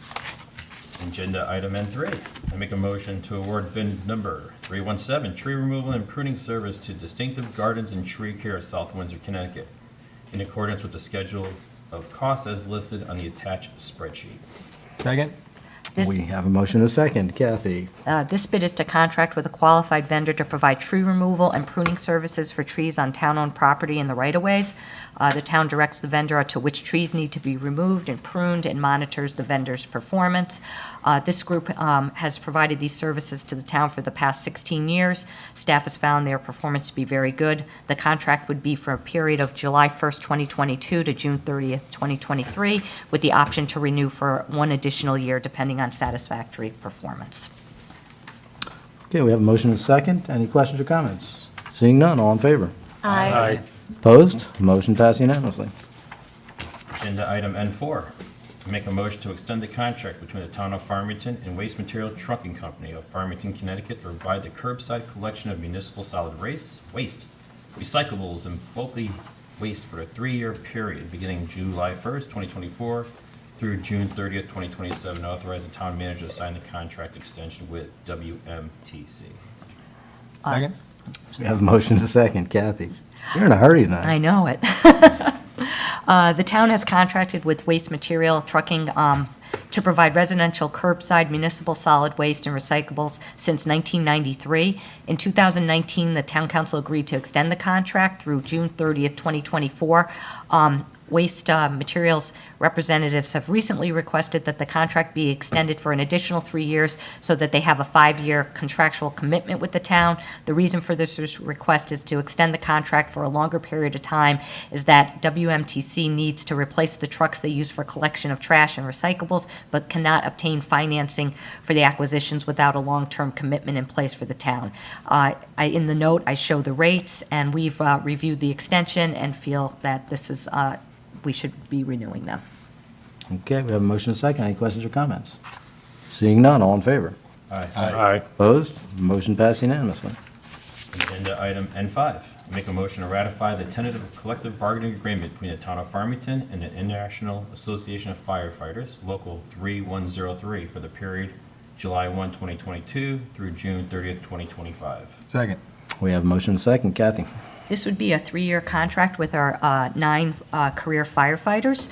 Agenda item N3. I make a motion to award bid number 317, tree removal and pruning service to Distinctive Gardens and Tree Care of South Windsor, Connecticut, in accordance with the schedule of costs as listed on the attached spreadsheet. Second. This- We have a motion and a second. Kathy? This bid is to contract with a qualified vendor to provide tree removal and pruning services for trees on town-owned property in the right-of-ways. The town directs the vendor to which trees need to be removed and pruned and monitors the vendor's performance. This group has provided these services to the town for the past 16 years. Staff has found their performance to be very good. The contract would be for a period of July 1st, 2022 to June 30th, 2023, with the option to renew for 1 additional year depending on satisfactory performance. Okay, we have a motion and a second. Any questions or comments? Seeing none, all in favor? Aye. Opposed? Motion passed unanimously. Agenda item N4. Make a motion to extend the contract between the town of Farmington and Waste Material Trucking Company of Farmington, Connecticut to provide the curbside collection of municipal solid waste, recyclables, and bulky waste for a 3-year period beginning July 1st, 2024 through June 30th, 2027. Authorize the town manager to sign the contract extension with WMTC. Second. We have a motion and a second. Kathy, you're in a hurry tonight. I know it. The town has contracted with Waste Material Trucking to provide residential curbside municipal solid waste and recyclables since 1993. In 2019, the town council agreed to extend the contract through June 30th, 2024. Waste Materials representatives have recently requested that the contract be extended for an additional 3 years so that they have a 5-year contractual commitment with the town. The reason for this request is to extend the contract for a longer period of time is that WMTC needs to replace the trucks they use for collection of trash and recyclables, but cannot obtain financing for the acquisitions without a long-term commitment in place for the town. In the note, I show the rates, and we've reviewed the extension and feel that this is, we should be renewing them. Okay, we have a motion and a second. Any questions or comments? Seeing none, all in favor? Aye. Opposed? Motion passed unanimously. Agenda item N5, make a motion to ratify the tentative collective bargaining agreement between the town of Farmington and the International Association of Firefighters, Local 3103, for the period July 1, 2022 through June 30th, 2025. Second. We have a motion and a second. Kathy? This would be a 3-year contract with our 9 career firefighters.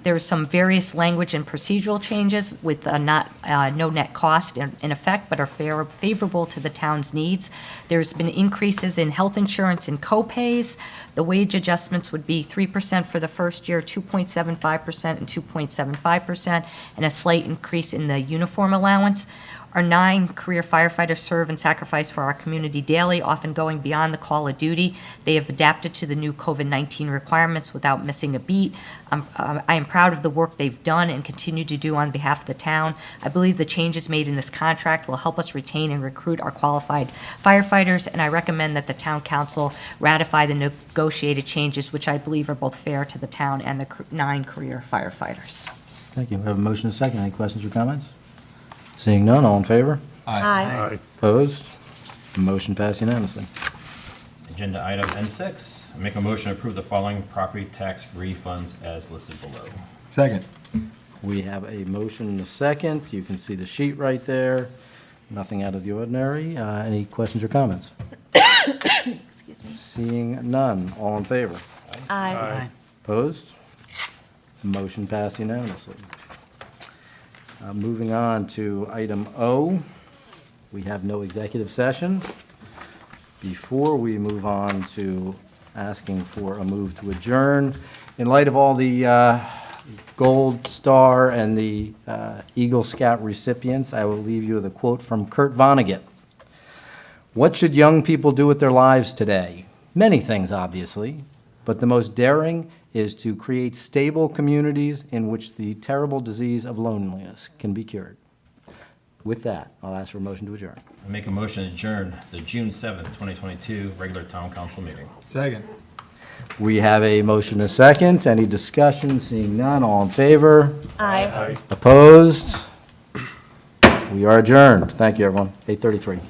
There's some various language and procedural changes with no net cost in effect, but are favorable to the town's needs. There's been increases in health insurance and co-pays. The wage adjustments would be 3% for the first year, 2.75% and 2.75%, and a slight increase in the uniform allowance. Our 9 career firefighters serve and sacrifice for our community daily, often going beyond the call of duty. They have adapted to the new COVID-19 requirements without missing a beat. I am proud of the work they've done and continue to do on behalf of the town. I believe the changes made in this contract will help us retain and recruit our qualified firefighters, and I recommend that the town council ratify the negotiated changes, which I believe are both fair to the town and the 9 career firefighters. Thank you. We have a motion and a second. Any questions or comments? Seeing none, all in favor? Aye. Opposed? Motion passed unanimously. Agenda item N6, make a motion to approve the following property tax refunds as listed below. Second. We have a motion and a second. You can see the sheet right there. Nothing out of the ordinary. Any questions or comments? Excuse me. Seeing none, all in favor? Aye. Opposed? Motion passed unanimously. Moving on to item O, we have no executive session. Before we move on to asking for a move to adjourn, in light of all the Gold Star and the Eagle Scout recipients, I will leave you with a quote from Kurt Vonnegut. "What should young people do with their lives today? Many things, obviously, but the most daring is to create stable communities in which the terrible disease of loneliness can be cured." With that, I'll ask for a motion to adjourn. I make a motion to adjourn the June 7th, 2022 regular town council meeting. Second. We have a motion and a second. Any discussion? Seeing none, all in favor? Aye. Opposed? We are adjourned. Thank you, everyone. 8:33.